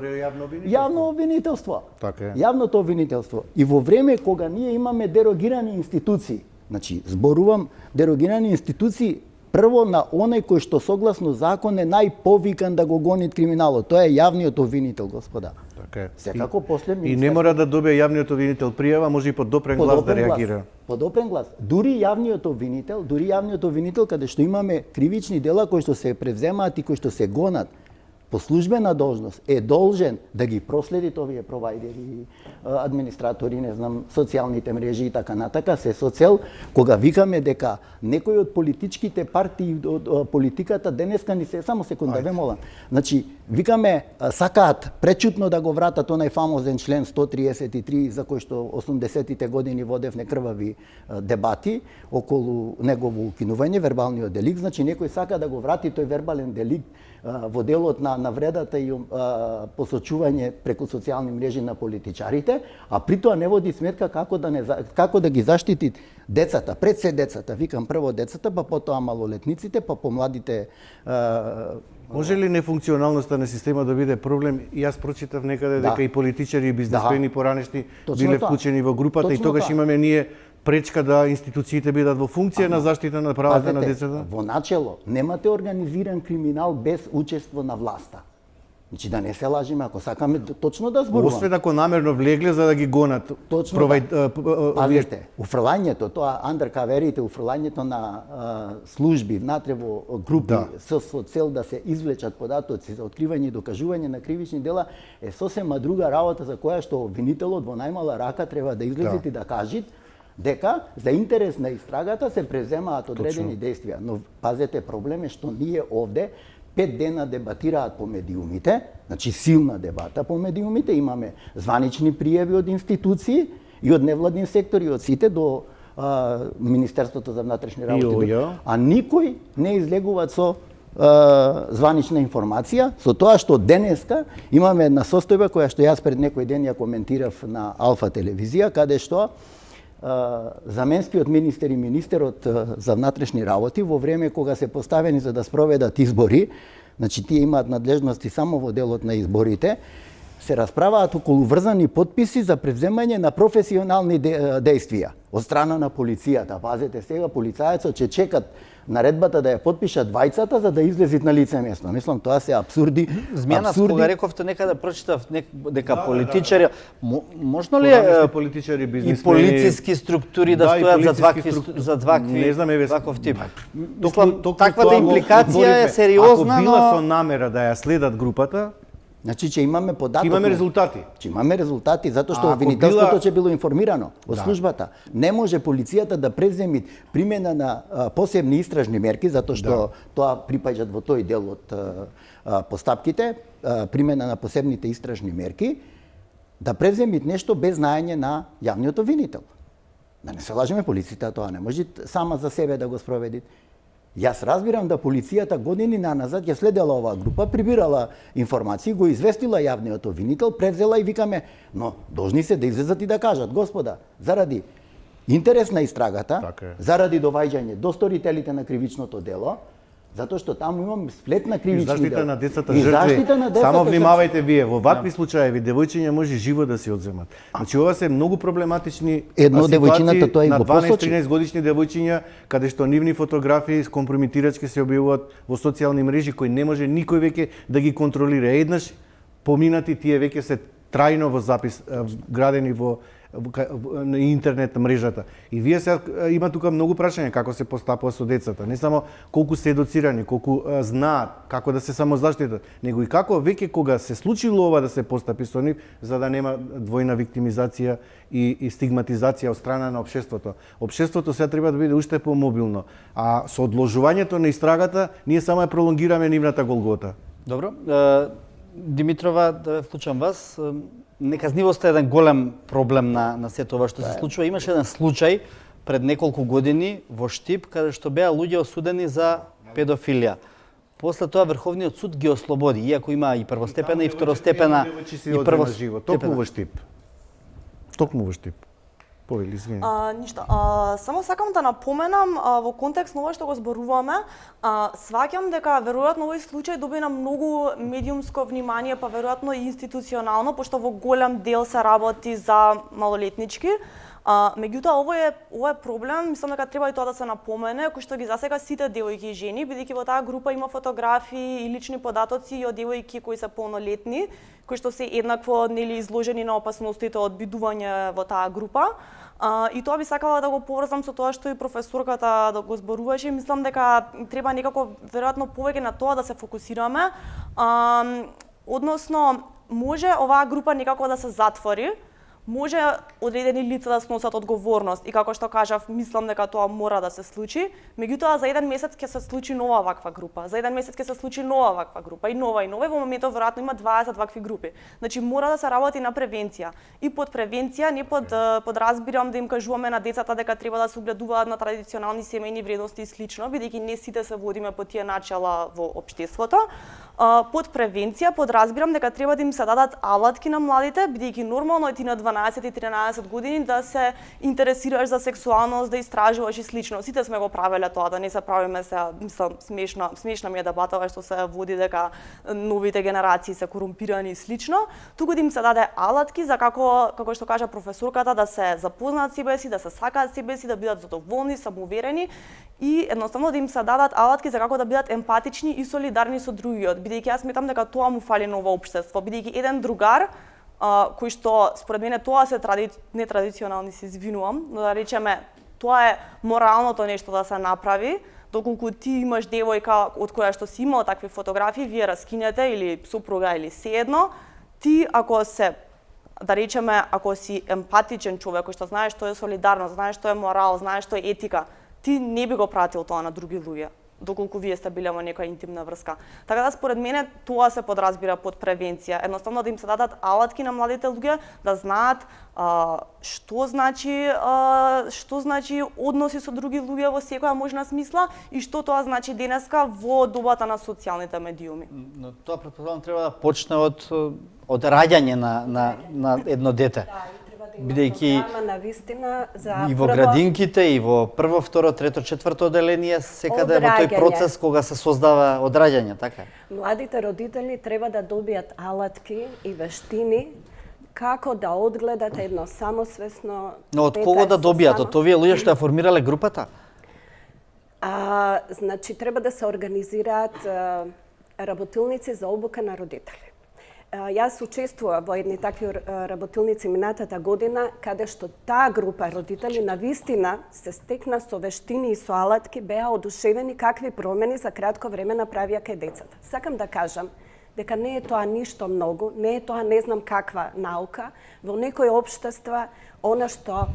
јавно обвинителство. Така е. Јавното обвинителство. И во време кога ние имаме дерогирани институции, значи зборувам дерогирани институции, прво на оној кој што согласно закон е најповикан да го гони криминалот. Тоа е јавниот обвинител, господа. Така е. Секако после И не мора да добие јавниот обвинител пријава, може и по допрен глас да реагира. По допрен глас. Дури јавниот обвинител каде што имаме кривични дела кои што се превземаат и кои што се гонат по службена должност, е должен да ги проследи овие провајдери, администратори, не знам, социјалните мрежи и така натака, се со цел кога викаме дека некои од политичките партии од политиката денеска ни се само секунда ве молам. Значи викаме сакаат пречутно да го вратат онај фамозен член 133 за кој што 80-тите години водев некрвави дебати околу негово укинување, вербалниот деликт, значи некој сака да го врати тој вербален деликт во делот на вредата и посочување преку социјални мрежи на политичарите, а при тоа не води сметка како да ги заштити децата, пред се децата, викам прво децата, па потоа малолетниците, па помладите. Може ли нефункционалноста на системот да биде проблем? Јас прочитав некаде дека и политичари и бизнесмени поранешни биле вклучени во групата и тогаш имаме ние пречка да институциите бидат во функција на заштита на правата на децата? Во начело, немате организиран криминал без учество на власта. Значи да не се лажиме, ако сакаме точно да зборуваме. Освен ако намерно влегле за да ги гонат. Точно пазите, уфрлањето, тоа андеркаверите, уфрлањето на служби внатре во групи со цел да се извлечат податоци за откривање и докажување на кривични дела е сосема друга работа за која што обвинителот во најмала рака треба да излезе и да дека за интерес на истрагата се преземаат одредени действија. Но пазете, проблем е што ние овде 5 дена дебатираат по медиумите, значи силна дебата по медиумите, имаме званични пријави од институции и од невладин сектор и од сите до Министерството за внатрешни работи, а никој не излегува со званична информација, со тоа што денеска имаме една состојба која што јас пред некој ден ја коментирав на Алфа телевизија, каде што заменскиот министер и министерот за внатрешни работи во време кога се поставени за да спроведат избори, значи тие имаат надлежности само во делот на изборите, се расправаат околу врзани потписи за превземање на професионални действија од страна на полицијата. Пазете, сега полицајецот ќе чекат наредбата да ја потпишат двајцата за да излезат на лице место. Мислам, тоа се абсурди. Змјанов, кога рековте некаде прочитав дека политичари, можно ли политичари, и бизнисмени, полициски структури да стојат за двакви не знам, еве, таков тип? Мислам, таквата импликација е сериозна, ако била но со намера да ја следат групата, Значи ќе имаме податок. имаме резултати. Ќе имаме резултати затоа што ако обвинителството била- ќе било информирано од службата. Не може полицијата да преземи примена на посебни истражни мерки затоа што тоа припаѓаат во тој дел од постапките, примена на посебните истражни мерки, да преземит нешто без знаење на јавниот обвинител. Да не се лажеме, полицијата тоа не може сама за себе да го спроведи. Јас разбирам да полицијата години наназад ја следела оваа група, прибирала информации, го известила јавниот обвинител, превзела и викаме, но должни се да излезат и да кажат, господа, заради интерес на истрагата, Така е. заради доваѓање до сторителите на кривичното дело, затоа што таму имаме сплет на И кривични заштита дела. на децата И жртви. заштита на децата Само жртви. внимавајте вие, во вакви случаеви девојчиња може живо да се одземат. Значи ова се многу проблематични Едно ситуации девојчината тоа и на го посочи. 12-13 годишни девојчиња каде што нивни фотографии скомпрометирачки се објавуваат во социјални мрежи кои не може никој веќе да ги контролира. Еднаш поминати тие веќе се трајно во запис градени во на интернет мрежата. И вие се има тука многу прашања како се постапува со децата, не само колку се едуцирани, колку знаат како да се самозаштитат, него и како веќе кога се случило ова да се постапи со нив за да нема двојна виктимизација и стигматизација од страна на општеството. Општеството сега треба да биде уште помобилно, а со одложувањето на истрагата ние само ја пролонгираме нивната голгота. Добро. Димитрова, да ве вклучам вас. Неказнивоста е еден голем проблем на сето ова што се случува. Имаше еден случај пред неколку години во Штип, каде што беа луѓе осудени за педофилија. После тоа Врховниот суд ги ослободи, иако има и првостепена и второстепена Токму во Штип. Токму во Штип. Повели, извини. Ништо. Само сакам да напоменам во контекст на ова што го зборуваме, сваќам дека веројатно овој случај добина многу медиумско внимание, па веројатно и институционално, пошто во голем дел се работи за малолетнички. Меѓутоа ово е проблем, мислам дека треба и тоа да се напомене, кој што ги засега сите девојки и жени, бидејќи во таа група има фотографии и лични податоци и од девојки кои се полнолетни, кои што се еднакво нели изложени на опасностите од бидување во таа група. И тоа би сакала да го поврзам со тоа што и професорката да го зборуваше. Мислам дека треба некако веројатно повеќе на тоа да се фокусираме. Односно, може оваа група некако да се затвори, може одредени лица да сносат одговорност и како што кажав, мислам дека тоа мора да се случи. Меѓутоа за еден месец ќе се случи нова ваква група, за еден месец ќе се случи нова ваква група и нова. Во моментов веројатно има 20 вакви групи. Значи мора да се работи на превенција. И под превенција не подразбирам да им кажуваме на децата дека треба да се угледуваат на традиционални семејни вредности и слично, бидејќи не сите се водиме по тие начела во општеството. Под превенција подразбирам дека треба да им се дадат алатки на младите, бидејќи нормално е ти на 12 и 13 години да се интересираш за сексуалност, да истражуваш и слично. Сите сме го правеле тоа, да не се правиме се, мислам, смешна ми е дебатава што се води дека новите генерации се корумпирани и слично. Туку да им се даде алатки за како што кажа професорката, да се запознаат себе си, да се сакаат себе си, да бидат задоволни, самоуверени и едноставно да им се дадат алатки за како да бидат емпатични и солидарни со другиот, бидејќи јас сметам дека тоа му фали на ова општество, бидејќи еден другар кој што според мене тоа се нетрадиционални, се извинувам, но да речеме тоа е моралното нешто да се направи, доколку ти имаш девојка од која што си имал такви фотографии, вие раскинете или супруга или седно, ти ако се да речеме, ако си емпатичен човек, кој што знаеш што е солидарност, знаеш што е морал, знаеш што е етика, ти не би го пратил тоа на други луѓе, доколку вие сте биле во некоја интимна врска. Така да според мене тоа се подразбира под превенција. Едноставно да им се дадат алатки на младите луѓе да знаат што значи односи со други луѓе во секоја можна смисла и што тоа значи денеска во добата на социјалните медиуми. Но тоа претпоставувам треба да почне од раѓање на едно дете. Бидејќи на вистина за и во градинките, и во прво, второ, трето, четврто оделение, секаде во тој процес кога се создава од раѓање, така? Младите родители треба да добијат алатки и вештини како да одгледат едно самосвесно Но од кого да добијат? Од овие луѓе што ја формирале групата? Значи, треба да се организираат работилници за обука на родители. Јас учествував во едни такви работилници минатата година, каде што таа група родители на вистина се стекна со вештини и со алатки, беа одушевени какви промени за кратко време направија кај децата. Сакам да кажам дека не е тоа ништо многу, не е тоа не знам каква наука. Во некои општества, она што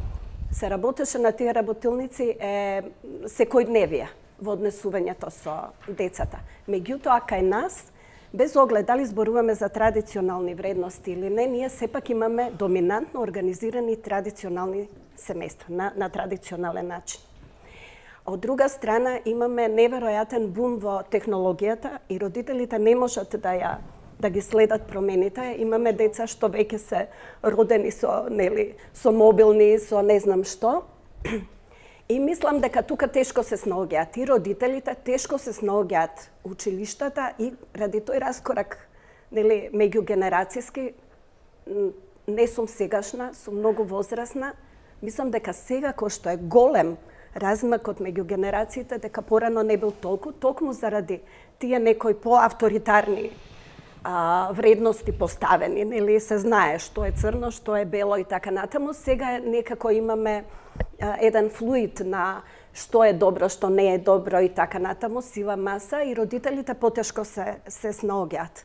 се работеше на тие работилници е секојдневие во однесувањето со децата. Меѓутоа, кај нас, без оглед дали зборуваме за традиционални вредности или не, ние сепак имаме доминантно организирани традиционални семејства на традиционален начин. Од друга страна, имаме неверојатен бум во технологијата и родителите не можат да ги следат промените. Имаме деца што веќе се родени со мобилни, со не знам што. И мислам дека тука тешко се снаоѓаат и родителите, тешко се снаоѓаат училиштата и ради тој раскорак меѓугенерацијски не сум сегашна, сум многу возрасна. Мислам дека сега кој што е голем размакот меѓу генерациите, дека порано не бил толку заради тие некои поавторитарни вредности поставени, нели се знае што е црно, што е бело и така натаму. Сега некако имаме еден флуид на што е добро, што не е добро и така натаму, сива маса и родителите потешко се снаоѓаат.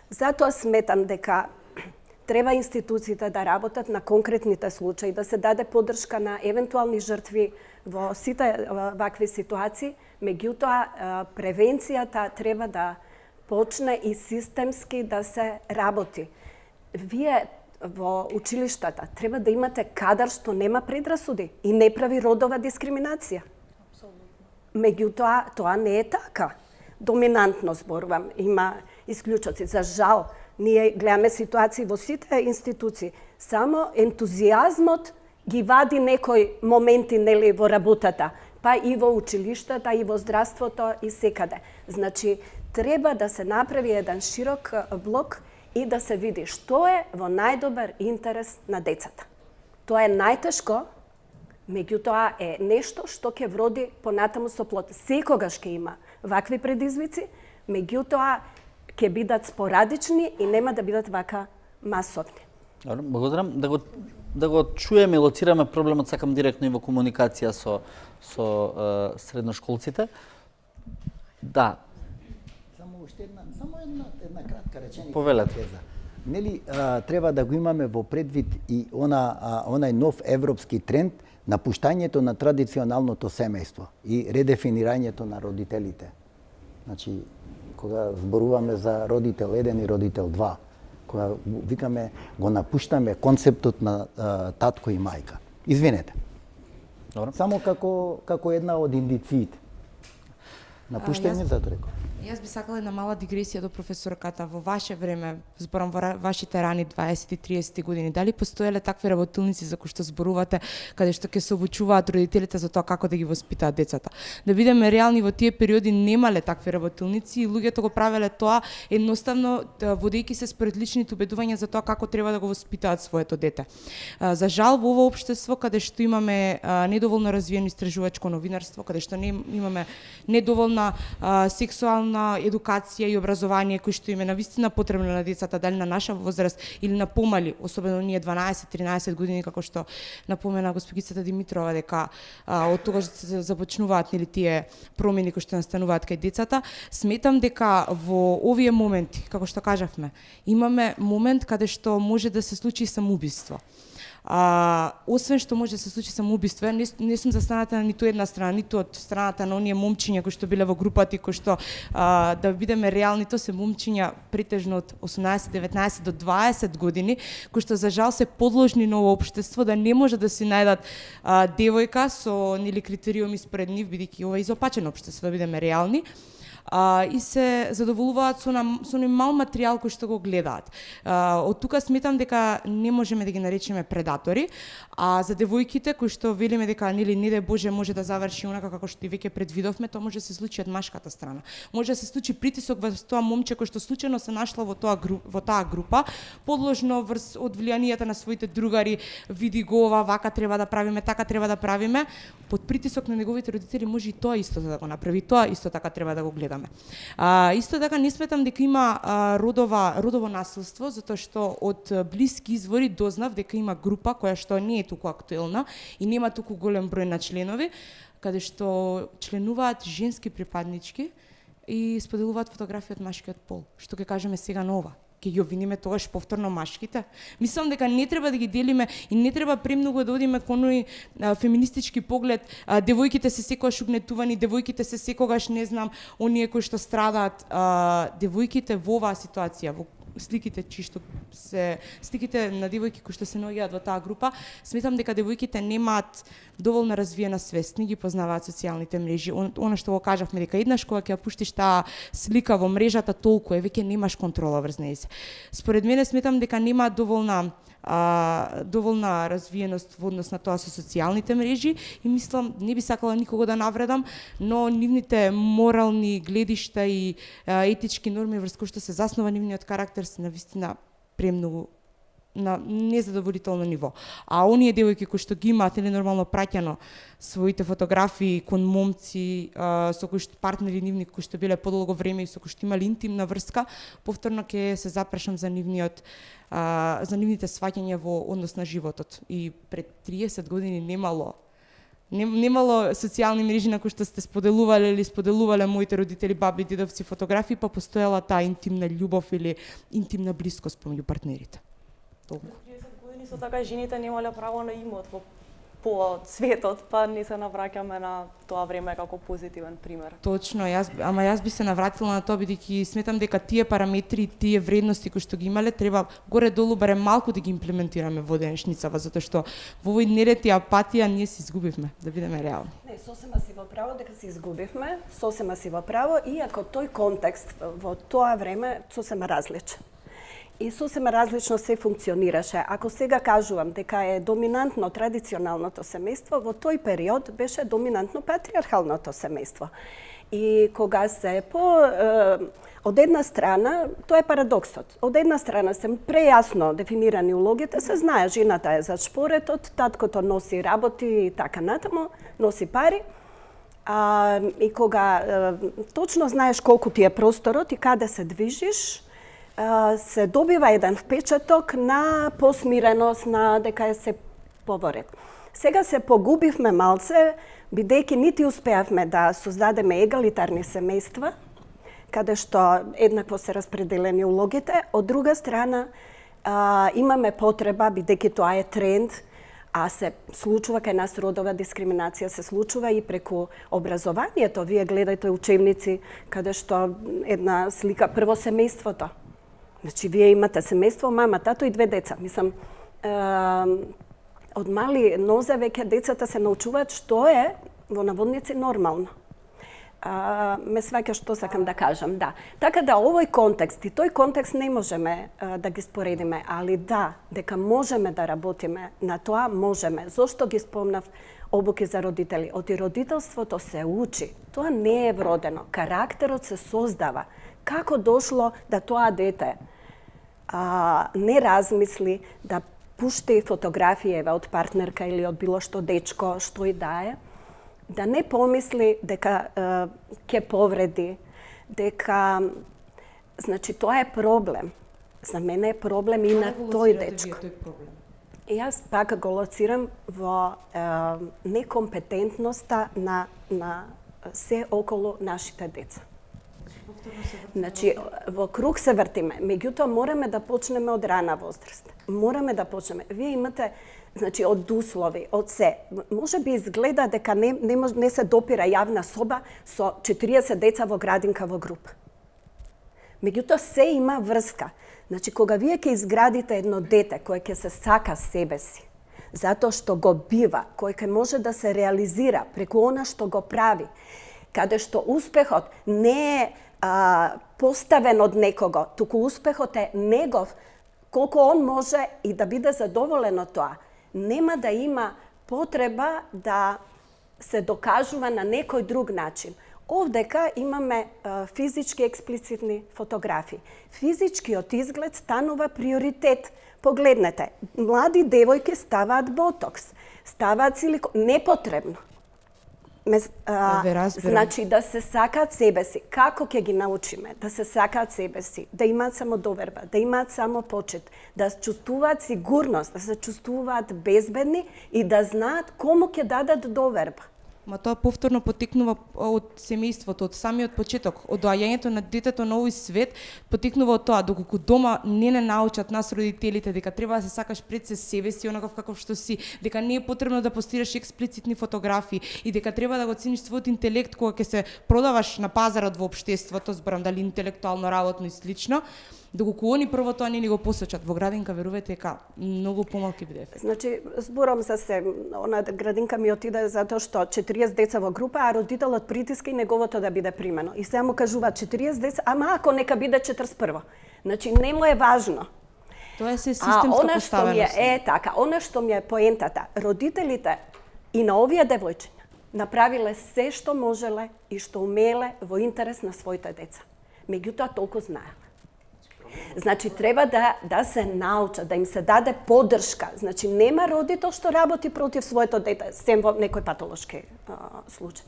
Затоа сметам дека треба институциите да работат на конкретните случаи, да се даде поддршка на евентуални жртви во сите вакви ситуации, меѓутоа превенцијата треба да почне и системски да се работи. Вие во училиштата треба да имате кадар што нема предрасуди и не прави родова дискриминација. Меѓутоа, тоа не е така. Доминантно зборувам, има исклучоци. За жал, ние гледаме ситуации во сите институции. Само ентузијазмот ги вади некои моменти нели во работата, па и во училиштата, и во здравството, и секаде. Значи, треба да се направи еден широк блок и да се види што е во најдобар интерес на децата. Тоа е најтешко, меѓутоа е нешто што ќе вроди понатаму со плод. Секогаш ќе има вакви предизвици, меѓутоа ќе бидат спорадични и нема да бидат вака масовни. Благодарам. Да го чуеме и лоцираме проблемот, сакам директно и во комуникација со средношколците. Да. Само една кратка реченица. Повелете. Нели треба да го имаме во предвид и онај нов европски тренд на пуштањето на традиционалното семејство и редефинирањето на родителите. Значи, кога зборуваме за родител 1 и родител 2, кога викаме го напуштаме концептот на татко и мајка. Извинете. Добро. Само како една од индициите. Напуштање за реков. Јас би сакала една мала дигресија до професорката. Во ваше време, зборам во вашите рани 20-30 години, дали постоеле такви работилници за кои што зборувате, каде што ќе се обучуваат родителите за тоа како да ги воспитаат децата? Да бидеме реални, во тие периоди немале такви работилници и луѓето го правеле тоа едноставно водејќи се според личните убедувања за тоа како треба да го воспитаат своето дете. За жал во ова општество каде што имаме недоволно развиено истражувачко новинарство, каде што имаме недоволна сексуална сексуална едукација и образование кои што им е навистина потребно на децата, дали на наша возраст или на помали, особено ние 12-13 години, како што напомена госпогицата Димитрова, дека од тогаш се започнуваат нели тие промени кои што настануваат кај децата. Сметам дека во овие моменти, како што кажавме, имаме момент каде што може да се случи самоубиство. Освен што може да се случи самоубиство, не сум застаната на ниту една страна, ниту од страната на оние момчиња кои што биле во групата и кои што, да бидеме реални, тоа се момчиња претежно од 18, 19 до 20 години, кои што за жал се подложни на ово општество, да не може да си најдат девојка со нели критериуми според нив, бидејќи ова е изопачено општество, да бидеме реални. И се задоволуваат со оној мал материјал кој што го гледаат. Од тука сметам дека не можеме да ги наречеме предатори, а за девојките кои што велиме дека нели не дај Боже може да заврши онака како што и веќе предвидовме, тоа може да се случи од машката страна. Може да се случи притисок во тоа момче кој што случајно се нашло во таа група, подложно врз од влијанието на своите другари, види го ова, вака треба да правиме, така треба да правиме, под притисок на неговите родители може и тоа исто да го направи, тоа исто така треба да го гледаме. Исто така не сметам дека има родово насилство, затоа што од блиски извори дознав дека има група која што не е туку актуелна и нема туку голем број на членови, каде што членуваат женски припаднички и споделуваат фотографии од машкиот пол. Што ќе кажеме сега на ова? Ќе ги обвиниме тогаш повторно машките? Мислам дека не треба да ги делиме и не треба премногу да одиме кон оној феминистички поглед, девојките се секогаш угнетувани, девојките се секогаш не знам, оние кои што страдаат, девојките во оваа ситуација, во сликите сликите на девојки кои што се наоѓаат во таа група, сметам дека девојките немаат доволно развиена свест, не ги познаваат социјалните мрежи. Она што го кажавме дека еднаш кога ќе ја пуштиш таа слика во мрежата, толку е, веќе немаш контрола врз неја. Според мене сметам дека нема доволна развиеност во однос на тоа со социјалните мрежи и мислам, не би сакала никого да навредам, но нивните морални гледишта и етички норми врз кои што се заснова нивниот карактер се навистина премногу на незадоволително ниво. А оние девојки кои што ги имаат или нормално праќано своите фотографии кон момци со кои што партнери нивни кои што биле подолго време и со кои што имале интимна врска, повторно ќе се запрашам за нивните сваќања во однос на животот. И пред 30 години немало социјални мрежи на кои што сте споделувале или споделувале моите родители, баби, дедовци фотографии, па постоела таа интимна љубов или интимна блискост помеѓу партнерите. Толку. 30 години со така жените немале право на имот по светот, па не се навраќаме на тоа време како позитивен пример. Точно, јас би се навратила на тоа, бидејќи сметам дека тие параметри, тие вредности кои што ги имале, треба горе-долу барем малку да ги имплементираме во денешницава, затоа што во овој неред и апатија ние се изгубивме, да бидеме реални. Не, сосема си во право дека се изгубивме, сосема си во право, иако тој контекст во тоа време сосема различен. И сосема различно се функционираше. Ако сега кажувам дека е доминантно традиционалното семејство, во тој период беше доминантно патриархалното семејство. И кога се од една страна, тоа е парадоксот. Од една страна се прејасно дефинирани улогите, се знае жената е за шпоретот, таткото носи работи и така натаму, носи пари. И кога точно знаеш колку ти е просторот и каде се движиш, се добива еден впечаток на посмиреност, на дека е се поворед. Сега се погубивме малце, бидејќи нити успеавме да создадеме егалитарни семејства, каде што еднакво се распределени улогите. Од друга страна, имаме потреба, бидејќи тоа е тренд, а се случува кај нас родова дискриминација, се случува и преку образованието. Вие гледајте учебници, каде што една слика, прво семејството. Значи, вие имате семејство, мама, тато и 2 деца. Мислам, од мали нозе веќе децата се научуваат што е во наводници нормално. Ме сваќа што сакам да кажам, да. Така да овој контекст и тој контекст не можеме да ги споредиме, али да, дека можеме да работиме на тоа, можеме. Зошто ги спомнав обуки за родители? Од родителството се учи. Тоа не е вродено. Карактерот се создава. Како дошло да тоа дете не размисли да пушти фотографија од партнерка или од било што дечко, што и да е, да не помисли дека ќе повреди, дека значи тоа е проблем. За мене е проблем и на тој дечко. Тој проблем? И јас пак го лоцирам во некомпетентноста на се околу нашите деца. Значи, во круг се вртиме, меѓутоа мораме да почнеме од рана возраст. Мораме да почнеме. Вие имате, значи, од услови, од се. Може би изгледа дека не се допира јавна соба со 40 деца во градинка во група. Меѓутоа се има врска. Значи, кога вие ќе изградите едно дете кое ќе се сака себе си, затоа што го бива, кој ќе може да се реализира преку она што го прави, каде што успехот не е поставен од некого, туку успехот е негов, колку он може и да биде задоволен од тоа. Нема да има потреба да се докажува на некој друг начин. Овдека имаме физички експлицитни фотографии. Физичкиот изглед станува приоритет. Погледнете, млади девојки ставаат ботокс, ставаат силикон, непотребно. Значи да се сакаат себе си. Како ќе ги научиме да се сакаат себе си, да имаат самодоверба, да имаат самопочет, да чувствуваат сигурност, да се чувствуваат безбедни и да знаат кому ќе дадат доверба. Ма тоа повторно потекнува од семејството, од самиот почеток, од доаѓањето на детето на овој свет, потекнува од тоа, доколку дома не научат нас родителите дека треба да се сакаш пред себе си, онаков каков што си, дека не е потребно да постираш експлицитни фотографии и дека треба да го цениш својот интелект кога ќе се продаваш на пазарот во општеството, зборам дали интелектуално, работно и слично, доколку они прво тоа не ни го посочат. Во градинка верувате дека многу помалки бидев. Значи, зборам за се, она градинка ми отиде затоа што 40 деца во група, а родителот притиска и неговото да биде примено. И сега му кажува 40 деца, ама ако нека биде 41. Значи, не му е важно. Тоа е се системска поставеност. Така, она што ми е поентата, родителите и на овие девојчиња направиле се што можеле и што умееле во интерес на своите деца. Меѓутоа толку знаеле. Значи, треба да се научат, да им се даде поддршка. Значи, нема родител што работи против своето дете, сем во некој патолошки случај.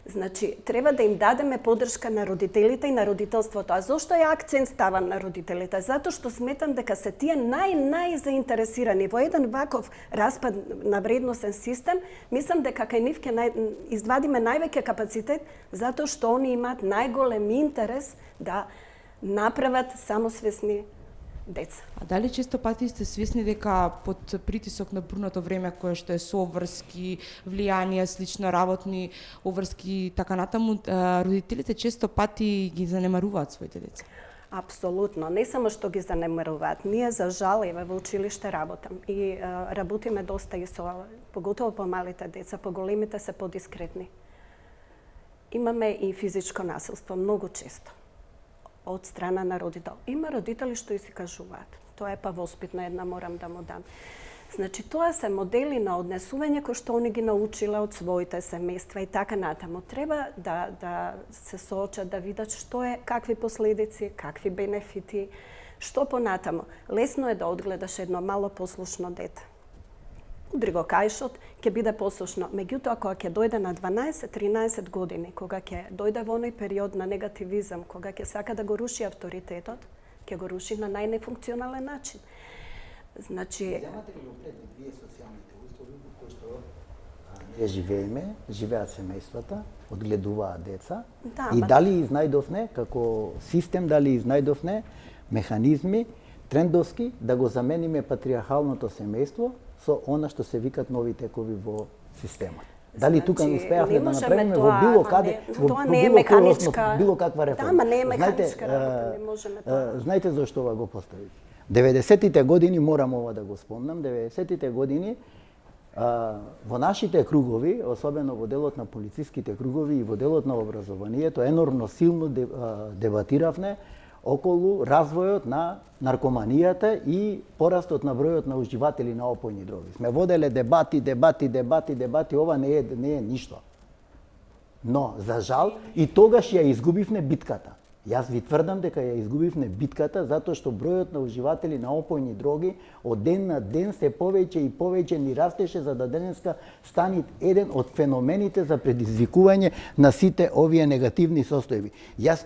Значи, треба да им дадеме поддршка на родителите и на родителството. А зошто ја акцент ставам на родителите? Затоа што сметам дека се тие најзаинтересирани во еден ваков распад на вредносен систем. Мислам дека кај нив ќе извадиме највеќе капацитет, затоа што они имаат најголем интерес да направат самосвесни деца. А дали често пати сте свесни дека под притисок на бурното време кое што е со обврски, влијанија, слично работни обврски, така натаму, родителите често пати ги занемаруваат своите деца? Апсолутно. Не само што ги занемаруваат. Ние, за жал, во училиште работам. И работиме доста и со, поготово по малите деца, по големите се подискретни. Имаме и физичко насилство, многу често. Од страна на родител. Има родители што и си кажуваат. Тоа е па воспитна една, морам да му дам. Значи, тоа се модели на однесување кои што они ги научиле од своите семејства и така натаму. Треба да се соочат, да видат што е, какви последици, какви бенефити, што понатаму. Лесно е да одгледаш едно мало послушно дете. Удри го кајшот, ќе биде послушно. Меѓутоа, кога ќе дојде на 12-13 години, кога ќе дојде во оној период на негативизам, кога ќе сака да го руши авторитетот, ќе го руши на најнефункционален начин. Значи... Земате ли предвид вие социјалните услови во кои што ние живееме, живеат семејствата, одгледуваат деца, и дали изнајдовне, како систем, дали изнајдовне механизми, трендовски, да го замениме патриархалното семејство со она што се викат нови текови во системот. Дали тука успеавме да направиме во било каде, тоа не е механичка, било каква реформа. Ама не е механичка работа, не можеме тоа. Знаете зошто ова го поставив? 90-тите години, морам ова да го спомнам, 90-тите години во нашите кругови, особено во делот на полициските кругови и во делот на образованието, енормно силно дебатиравме околу развојот на наркоманијата и порастот на бројот на уживатели на опојни дроги. Сме воделе дебати, ова не е ништо. Но, за жал, и тогаш ја изгубивме битката. Јас ви тврдам дека ја изгубивме битката затоа што бројот на уживатели на опојни дроги од ден на ден се повеќе и повеќе ни растеше, за да денеска стани еден од феномените за предизвикување на сите овие негативни состојби. Јас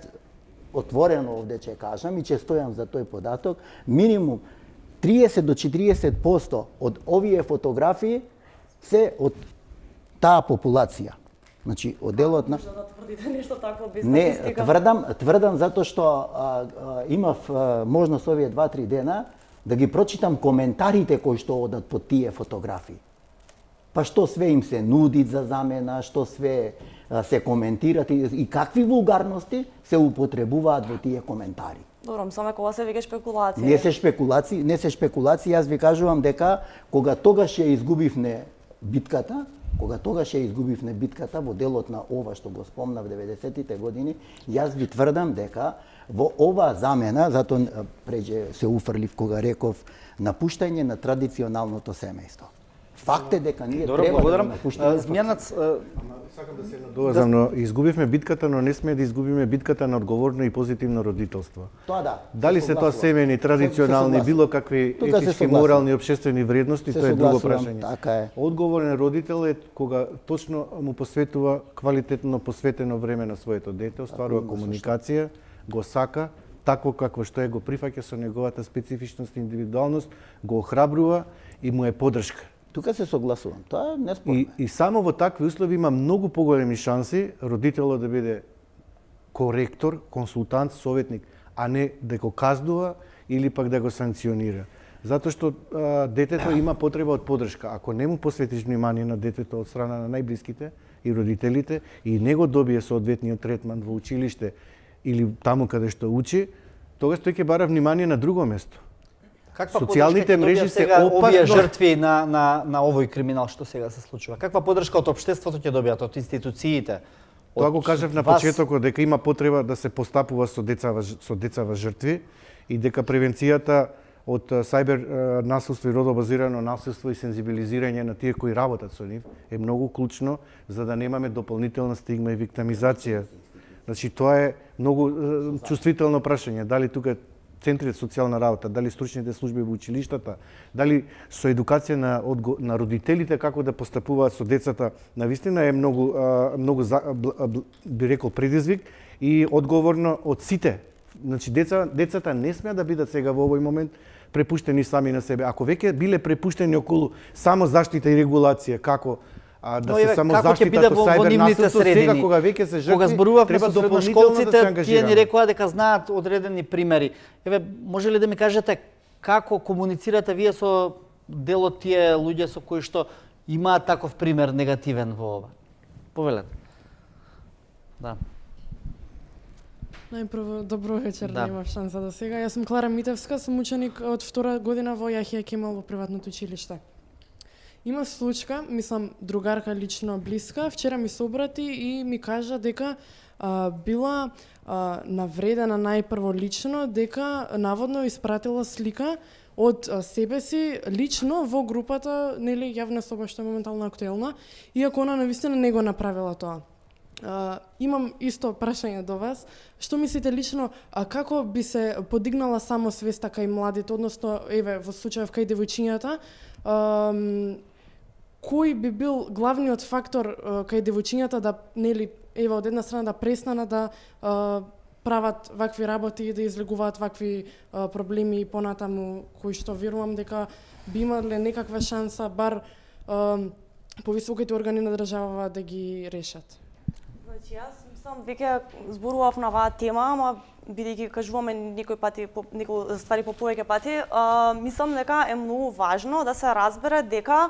отворено овде ќе кажам и ќе стојам за тој податок, минимум 30 до 40% од овие фотографии се од таа популација. Значи, од делот на... Може да тврдите нешто такво без Не, статистика? тврдам затоа што имав можност овие 2-3 дена да ги прочитам коментарите кои што одат под тие фотографии. Па што све им се нуди за замена, што све се коментират и какви вулгарности се употребуваат во тие коментари. Добро, мислам дека ова се веќе спекулации. Не се шпекулации, јас ви кажувам дека кога тогаш ја изгубивме битката, во делот на ова што го спомнав 90-тите години, јас ви тврдам дека во оваа замена, затоа преđe се уфрлив кога реков напуштање на традиционалното семејство. Факт е дека ние Добро, треба да благодарам. напуштаме. Змјанац, Сакам да се надовазам, но изгубивме битката, но не сме да изгубиме битката на одговорно и позитивно родителство. Тоа да. Дали се тоа семејни, традиционални, било какви Тука се етички, согласувам. морални, општествени вредности, Се тоа е друго согласувам, прашање. така е. Одговорен родител е кога точно му посветува квалитетно посветено време на своето дете, остварува комуникација, го сака, такво какво што е го прифаќа со неговата специфичност и индивидуалност, го охрабрува и му е поддршка. Тука се согласувам. Тоа не спорно. И само во такви услови има многу поголеми шанси родителот да биде коректор, консултант, советник, а не да го казнува или пак да го санкционира. Затоа што детето има потреба од поддршка. Ако не му посветиш внимание на детето од страна на најблиските и родителите и не го добие соодветниот третман во училиште или таму каде што учи, тогаш тој ќе бара внимание на друго место. каква Социјалните поддршка ќе мрежи добијат се сега овие опасно- жртви на овој криминал што сега се случува? Каква поддршка од општеството ќе добијат, од институциите? Тоа го кажав на вас? почетокот дека има потреба да се постапува со деца во жртви и дека превенцијата од сајбер насилство и родобазирано насилство и сензибилизирање на тие кои работат со нив е многу клучно за да немаме дополнителна стигма и виктимизација. Значи тоа е многу чувствително прашање, дали тука центрите социјална работа, дали стручните служби во училиштата, дали со едукација на родителите како да постапуваат со децата, навистина е многу би рекол предизвик и одговорно од сите. Значи децата не смеа да бидат сега во овој момент препуштени сами на себе. Ако веќе биле препуштени околу само заштита и регулација, како да се само заштита од сајбер насилство, сега кога веќе се жртви, кога зборувавме треба со дополнително да се средношколците, тие ни ангажираме. рекоа дека знаат одредени примери. Еве, може ли да ми кажете како комуницирате вие со дел од тие луѓе со кои што имаат таков пример негативен во ова? Повелете. Да. Најпрво, добро вечер, Да. да имав шанса до сега. Јас сум Клара Митевска, сум ученик од втора година во Јахија Кемал во приватното училиште. Има случка, мислам, другарка лично блиска, вчера ми се обрати и ми кажа дека била навредена најпрво лично, дека наводно испратила слика од себе си лично во групата, нели, јавна соба што е моментално актуелна, иако она навистина не го направила тоа. Имам исто прашање до вас. Што мислите лично, како би се подигнала самосвеста кај младите, односно, еве, во случајов кај девојчињата, кој би бил главниот фактор кај девојчињата да, нели, еве, од една страна да престанат да прават вакви работи и да излегуваат вакви проблеми и понатаму, кои што верувам дека би имале некаква шанса, бар повисоките органи на држава да ги решат? Значи, јас сам веќе зборував на оваа тема, ама бидејќи кажуваме некои ствари по повеќе пати, мислам дека е многу важно да се разбере дека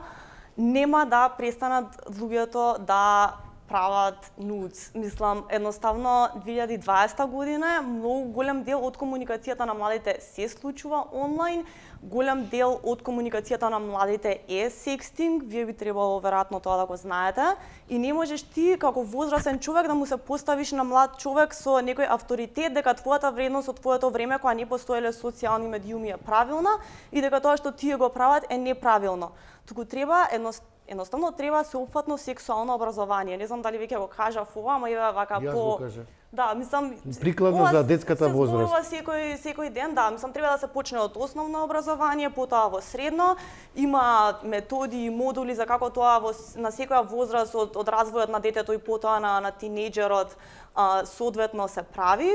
нема да престанат луѓето да прават нудс. Мислам, едноставно 2020 година многу голем дел од комуникацијата на младите се случува онлайн, голем дел од комуникацијата на младите е секстинг, вие би требало веројатно тоа да го знаете, и не можеш ти како возрастен човек да му се поставиш на млад човек со некој авторитет дека твојата вредност од твоето време кога не постоеле социјални медиуми е правилна и дека тоа што тие го прават е неправилно. Туку треба едноставно треба сеопфатно сексуално образование. Не знам дали веќе го кажав ова, ама еве вака Јас по го кажав. Да, мислам Прикладно ова за детската се зборува возраст. секој ден, да, мислам треба да се почне од основно образование, потоа во средно, има методи и модули за како тоа на секоја возраст од развојот на детето и потоа на тинејџерот соодветно се прави.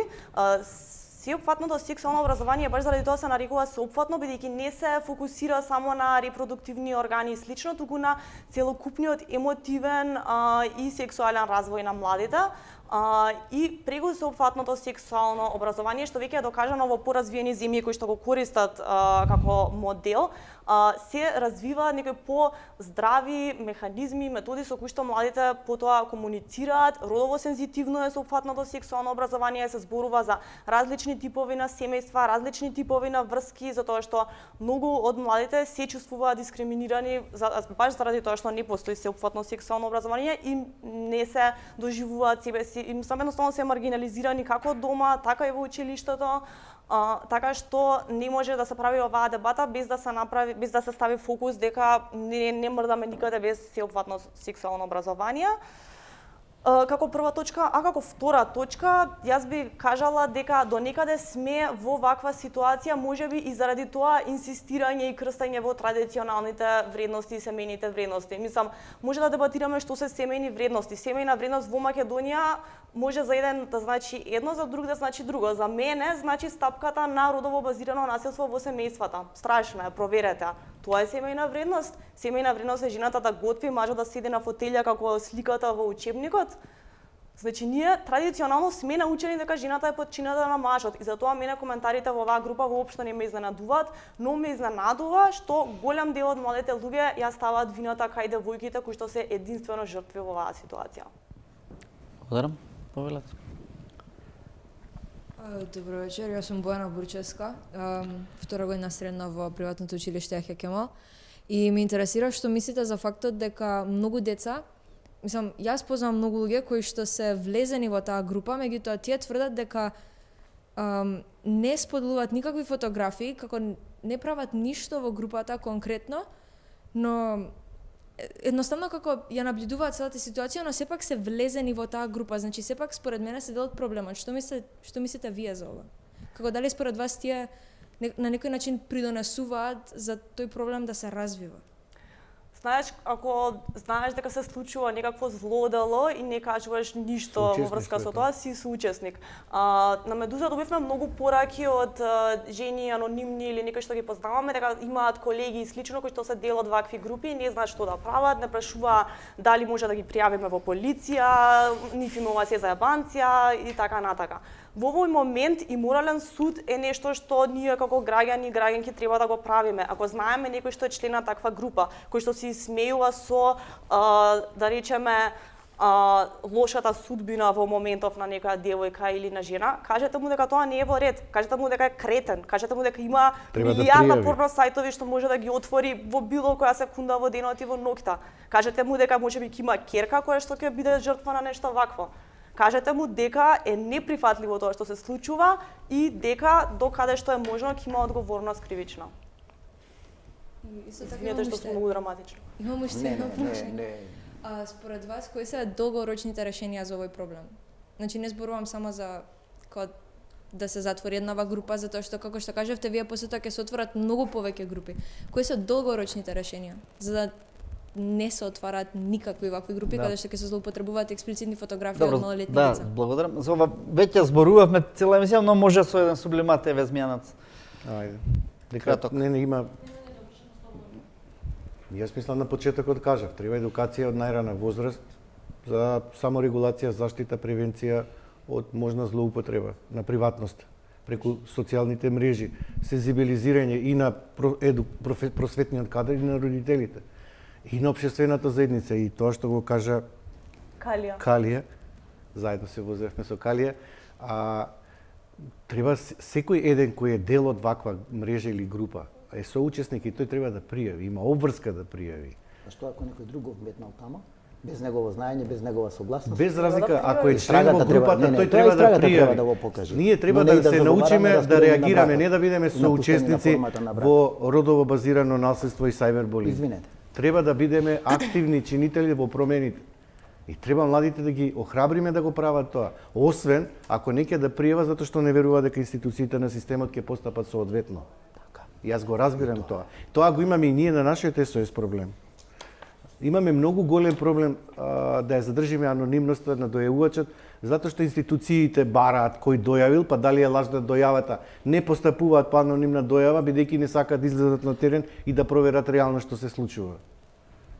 Сеопфатното сексуално образование баш заради тоа се нарекува сеопфатно, бидејќи не се фокусира само на репродуктивни органи и слично, туку на целокупниот емотивен и сексуален развој на младите. И преку сеопфатното сексуално образование, што веќе е докажано во поразвиени земји кои што го користат како модел, се развива некои по-здрави механизми, методи со кои што младите потоа комуницираат. Родово сензитивно е сеопфатното сексуално образование, се зборува за различни типови на семејства, различни типови на врски, затоа што многу од младите се чувствуваат дискриминирани баш заради тоа што не постои сеопфатно сексуално образование и не се доживуваат себе си, им само едноставно се маргинализирани како дома, така и во училиштето. Така што не може да се прави оваа дебата без да се стави фокус дека не мрдаме никаде без сеопфатно сексуално образование. Како прва точка, а како втора точка, јас би кажала дека до некаде сме во ваква ситуација, можеби и заради тоа инсистирање и крстање во традиционалните вредности и семејните вредности. Мислам, може да дебатираме што се семејни вредности. Семејна вредност во Македонија може за еден да значи едно, за друг да значи друго. За мене значи стапката на родово базирано насилство во семејствата. Страшно е, проверете. Тоа е семејна вредност. Семејна вредност е жената да готви, мажот да седи на фотелја како сликата во учебникот. Значи, ние традиционално сме научени дека жената е потчинета на мажот и затоа мене коментарите во оваа група воопшто не ме изненадуваат, но ме изненадува што голем дел од младите луѓе ја ставаат вината кај девојките кои што се единствено жртви во оваа ситуација. Благодарам. Повелете. Добро вечер, јас сум Бојана Бурчевска, втора година средна во приватното училиште Јахја Кемал и ме интересира што мислите за фактот дека многу деца, мислам, јас познавам многу луѓе кои што се влезени во таа група, меѓутоа тие тврдат дека не споделуваат никакви фотографии, како не прават ништо во групата конкретно, но едноставно како ја наблюдуваат целата ситуација, но сепак се влезени во таа група, значи сепак според мене се дел од проблемот. Што мислите вие за ова? Како дали според вас тие на некој начин придонесуваат за тој проблем да се развива? Знаеш, ако знаеш дека се случува некакво злодело и не кажуваш ништо во врска со тоа, си соучесник. На Медуза добивме многу пораки од жени анонимни или некои што ги познаваме, дека имаат колеги и слично кои што се дел од вакви групи, не знаат што да прават, не прашува дали може да ги пријавиме во полиција, ниф им ова се заебанција и така натака. Во овој момент и морален суд е нешто што ние како граѓани и граѓанки треба да го правиме. Ако знаеме некој што е член на таква група, кој што се смејува со, да речеме, лошата судбина во моментов на некоја девојка или на жена, кажете му дека тоа не е во ред, кажете му дека е кретен, кажете му дека има милијарда порно сајтови што може да ги отвори во било која секунда во денот и во ноќта. Кажете му дека можеби ќе има ќерка која што ќе биде жртва на нешто вакво. Кажете му дека е неприфатливо тоа што се случува и дека докаде што е можно ќе има одговорност кривична. Извинете што сум многу драматична. Имам уште едно прашање. Според вас, кои се долгорочните решенија за овој проблем? Значи не зборувам само за да се затвори еднава група, затоа што како што кажавте вие после тоа ќе се отворат многу повеќе групи. Кои се долгорочните решенија за да не се отвараат никакви вакви групи каде што ќе се злоупотребуваат експлицитни фотографии од малолетни деца? Да, благодарам. За ова веќе зборувавме цела емисија, но може со еден сублимат еве змјанац. Ајде. Дека не има. Јас мислам на почетокот кажав, треба едукација од најрана возраст за саморегулација, заштита, превенција од можна злоупотреба на приватност преку социјалните мрежи, сензибилизирање и на просветниот кадар и на родителите. И на општествената заедница, и тоа што го кажа Калија, заедно се возевме со Калија, треба секој еден кој е дел од ваква мрежа или група, е соучесник и тој треба да пријави, има обврска да пријави. А што ако некој друг вметнал тама? Без негово знаење, без негова согласност? Без разлика, ако е член во групата, тој треба да пријави. Ние треба да се научиме да реагираме, не да бидеме соучесници во родово базирано насилство и сајбербулинг. Извинете. Треба да бидеме активни чинители во промените. И треба младите да ги охрабриме да го прават тоа. Освен ако не ќе да пријава затоа што не верува дека институциите на системот ќе постапат соодветно. И јас го разбирам тоа. Тоа го имаме и ние на нашиот СОС проблем. Имаме многу голем проблем да ја задржиме анонимноста на дојавувачот, затоа што институциите бараат кој дојавил, па дали е лажна дојавата, не постапуваат по анонимна дојава, бидејќи не сакаат да излезат на терен и да проверат реално што се случува.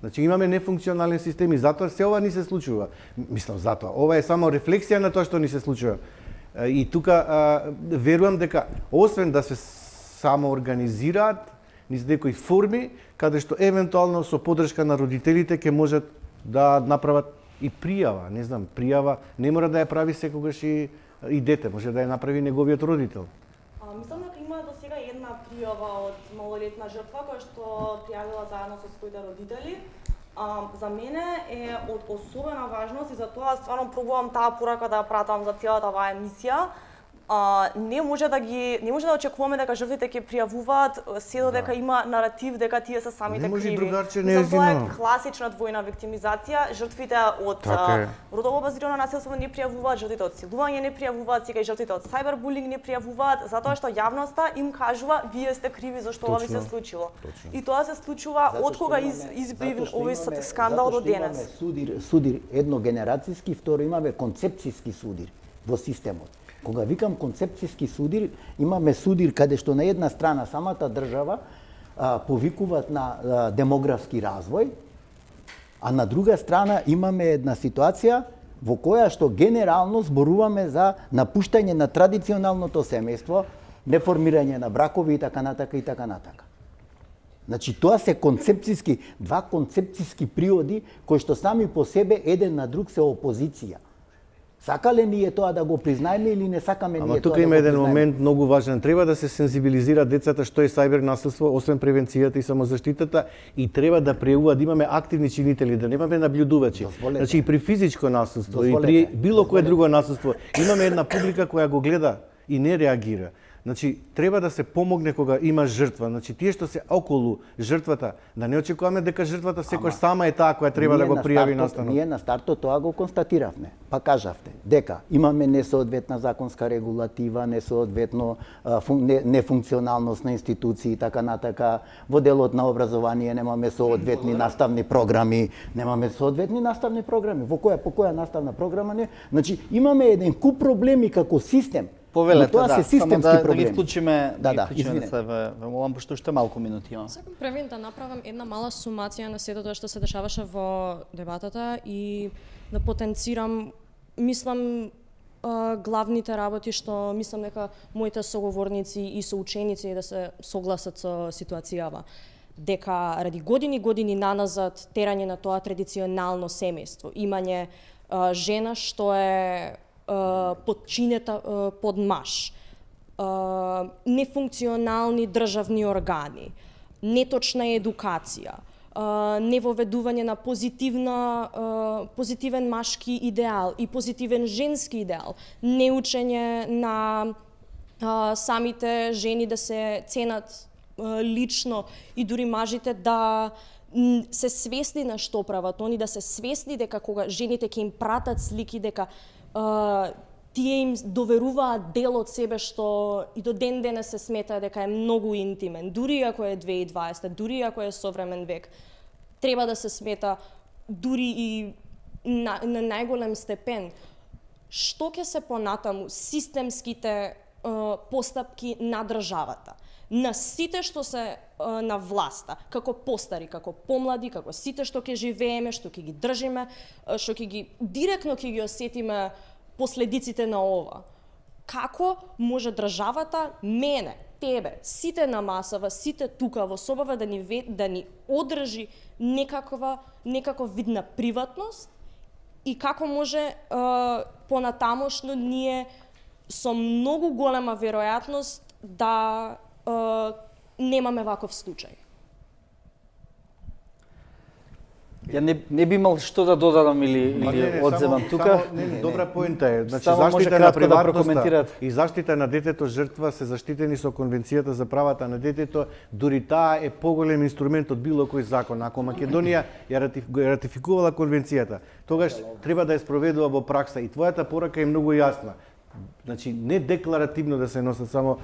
Значи имаме нефункционален систем и затоа се ова ни се случува. Мислам затоа, ова е само рефлексија на тоа што ни се случува. И тука верувам дека освен да се самоорганизираат низ некои форми каде што евентуално со поддршка на родителите ќе можат да направат и пријава, не знам, пријава не мора да ја прави секогаш и дете, може да ја направи неговиот родител. Мислам дека има до сега една пријава од малолетна жртва која што пријавила заедно со своите родители. За мене е од особена важност и затоа стварно пробувам таа порака да ја пратам за целата оваа емисија. Не може да очекуваме дека жртвите ќе пријавуваат се додека има наратив дека тие се самите Не може криви. другарче Тоа е нејзино. класична двојна виктимизација. Жртвите од Така е. родово базирано насилство не пријавуваат, жртвите од силување не пријавуваат, сега и жртвите од сајбербулинг не пријавуваат, затоа што јавноста им кажува вие сте криви зашто ова ви се Точно. случило. И тоа се случува од кога избив овој скандал до денес. Судир едно генерацијски, второ имаме концепцијски судир во системот. Кога викам концепцијски судир, имаме судир каде што на една страна самата држава повикуваат на демографски развој, а на друга страна имаме една ситуација во која што генерално зборуваме за напуштање на традиционалното семејство, неформирање на бракови и така натака и така натака. Значи тоа се два концепцијски природи кои што сами по себе еден на друг се опозиција. Сакале ние тоа да го признаеме или не сакаме ние тоа да го тука има еден признаеме? момент многу важен. Треба да се сензибилизира децата што е сајбер насилство, освен превенцијата и самозаштитата, и треба да преува да имаме активни чинители, да немаме наблюдувачи. Дозволете. Значи и при физичко насилство и Дозволете. при било кое Дозволете. друго насилство имаме една публика која го гледа и не реагира. Значи, треба да се помогне кога има жртва. Значи, тие што се околу жртвата, да не очекуваме дека жртвата секој сама е таа која треба да го пријави настанот. Ние на стартот тоа го констатиравме. Па кажавте дека имаме несоодветна законска регулатива, несоодветно нефункционалност на институции и така натака. Во делот на образование немаме соодветни наставни програми, По која наставна програма не? Значи, имаме еден куп проблеми како систем. Повелете, Но тоа да, се системски само да проблеми. ги вклучиме, извине. да се ве молам, пошто уште малку минути имам. Сакам првен да направам една мала сумација на сето тоа што се дешаваше во дебатата и да потенцирам, мислам, главните работи што мислам дека моите соговорници и соученици да се согласат со ситуацијава. Дека ради години наназад терање на тоа традиционално семејство, имање жена што е подчинета под маж, нефункционални државни органи, неточна едукација, невоведување на позитивен машки идеал и позитивен женски идеал, неучење на самите жени да се ценат лично и дури мажите да се свесни на што прават они, да се свесни дека кога жените ќе им пратат слики дека тие им доверуваат дел од себе што и до ден денес се смета дека е многу интимен, дури ако е 2020, дури ако е современ век, треба да се смета дури и на најголем степен. Што ќе се понатаму системските постапки на државата, на сите што се на власта, како постари, како помлади, како сите што ќе живееме, што ќе ги држиме, што ќе ги директно ќе ги осетиме последиците на ова. Како може државата, мене, тебе, сите на масава, сите тука во собава да ни одржи некаков вид на приватност и како може понатамошно ние со многу голема веројатност да немаме ваков случај. Ја не би имал што да додадам или одземам тука. Добра поинта е. Значи Само може заштита на кратко да приватноста прокоментират. и заштита на детето жртва се заштитени со Конвенцијата за правата на детето, дури таа е поголем инструмент од било кој закон. Ако Македонија ја ратификувала Конвенцијата, тогаш треба да ја спроведува во пракса и твојата порака е многу јасна. Значи, не декларативно да се носат само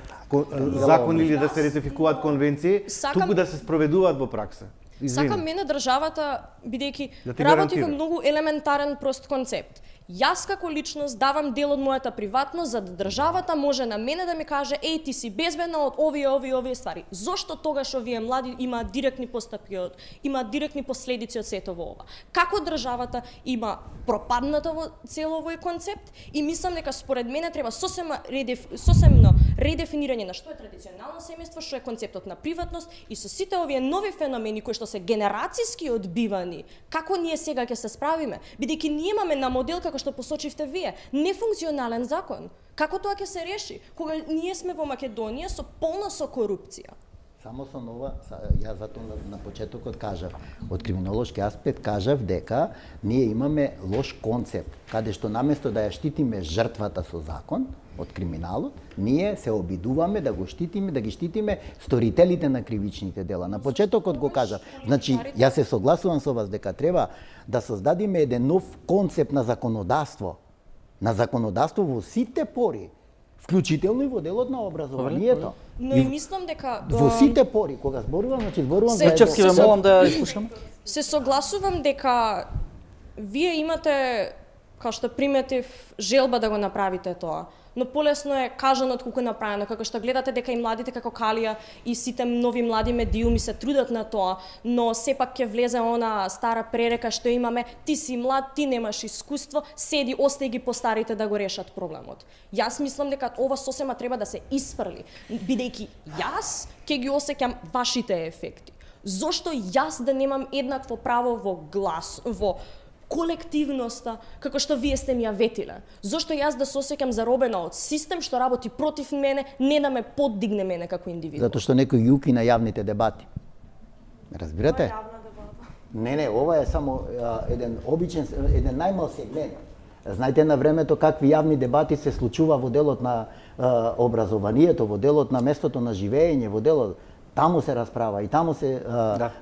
закони или да се ратификуваат конвенции, туку да се спроведуваат во пракса. Сакам мене државата, бидејќи Да ти работи гарантира. во многу елементарен прост концепт. Јас како личност давам дел од мојата приватност за да државата може на мене да ми каже еј ти си безбедна од овие ствари. Зошто тогаш овие млади имаат директни постапки имаат директни последици од сето во ова? Како државата има пропадната во цело овој концепт и мислам дека според мене треба сосемно редефинирање на што е традиционално семејство, што е концептот на приватност и со сите овие нови феномени кои што се генерацијски одбивани, како ние сега ќе се справиме? Бидејќи ние имаме на модел како што посочивте вие, нефункционален закон. Како тоа ќе се реши? Кога ние сме во Македонија со полна со корупција. Само со нова, ја затоа на почетокот кажав, од криминолошки аспект кажав дека ние имаме лош концепт, каде што наместо да ја штитиме жртвата со закон од криминалот, ние се обидуваме да го штитиме, да ги штитиме сторителите на кривичните дела. На почетокот го кажав. Значи, јас се согласувам со вас дека треба да создадиме еден нов концепт на законодавство во сите пори, вклучително и во делот на образованието. Но и мислам дека Во сите пори, кога зборувам, значи зборувам за Чевски, ве молам да изслушам. се согласувам дека вие имате, као што приметив, желба да го направите тоа. Но полесно е кажано од колку е направено, како што гледате дека и младите како Калија и сите нови млади медиуми се трудат на тоа, но сепак ќе влезе она стара пререка што имаме, ти си млад, ти немаш искуство, седи, остај ги постарите да го решат проблемот. Јас мислам дека ова сосема треба да се испрли, бидејќи јас ќе ги осеќам вашите ефекти. Зошто јас да немам еднакво право во глас, во колективноста, како што вие сте ми ја ветиле? Зошто јас да се осеќам заробена од систем што работи против мене, не да ме поддигне мене како индивид? Затоа што некој ги укина јавните дебати. Разбирате? Не, ова е само еден обичен, еден најмал сегмент. Знаете на времето какви јавни дебати се случува во делот на образованието, во делот на местото на живење, во делот таму се расправа и таму се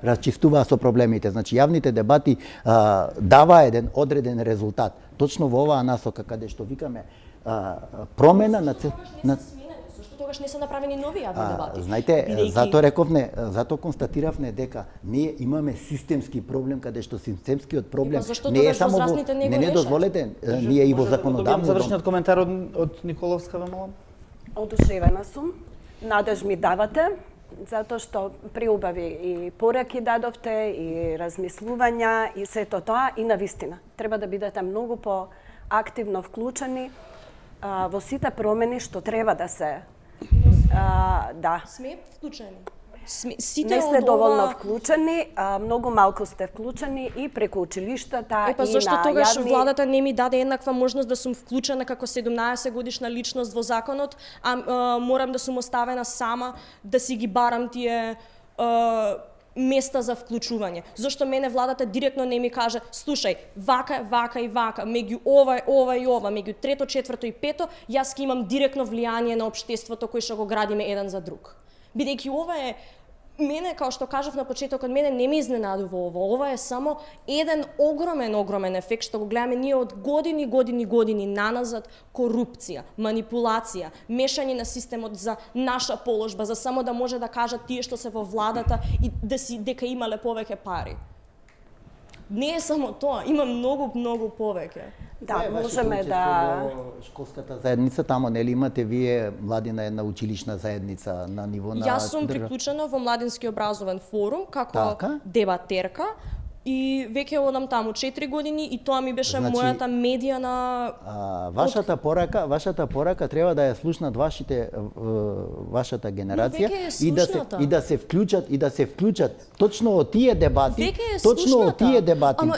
расчистува со проблемите. Значи јавните дебати дава еден одреден резултат. Точно во оваа насока каде што викаме промена на Зошто тогаш не се направени нови јавни дебати? Знаете, затоа рековме, затоа констатиравме дека ние имаме системски проблем каде што системскиот проблем не е само во не дозволете, ние и во законодавно. Завршниот коментар од Николовска, ве молам. Одушевена сум. Надеж ми давате, затоа што приубави и пораки дадовте, и размислувања, и сето тоа, и навистина. Треба да бидете многу поактивно вклучени во сите промени што треба да се Сме вклучени. Сите не сте од доволно ова... вклучени, многу малку сте вклучени и преку училиштата и зашто на тогаш јавни... владата не ми даде еднаква можност да сум вклучена како 17 годишна личност во законот, морам да сум оставена сама да си ги барам тие места за вклучување. Зошто мене владата директно не ми каже, слушај, вака и вака, меѓу ова и ова, меѓу трето, четврто и пето, јас ќе имам директно влијание на општеството кој што го градиме еден за друг. Бидејќи ова е мене, као што кажав на почетокот, мене не ме изненадува ова. Ова е само еден огромен ефект што го гледаме ние од години наназад, корупција, манипулација, мешање на системот за наша положба, за само да може да кажат тие што се во владата и дека имале повеќе пари. Не е само тоа, има многу повеќе. Да, можеме да... Школската заедница, тамо нели имате вие млади на една училишна заедница на ниво на... Јас сум приклучена во Младински образовен форум како дебатерка и веќе одам таму 4 години и тоа ми беше мојата медијна... Вашата порака треба да ја слушнат вашата генерација и да се вклучат точно од тие дебати, Ама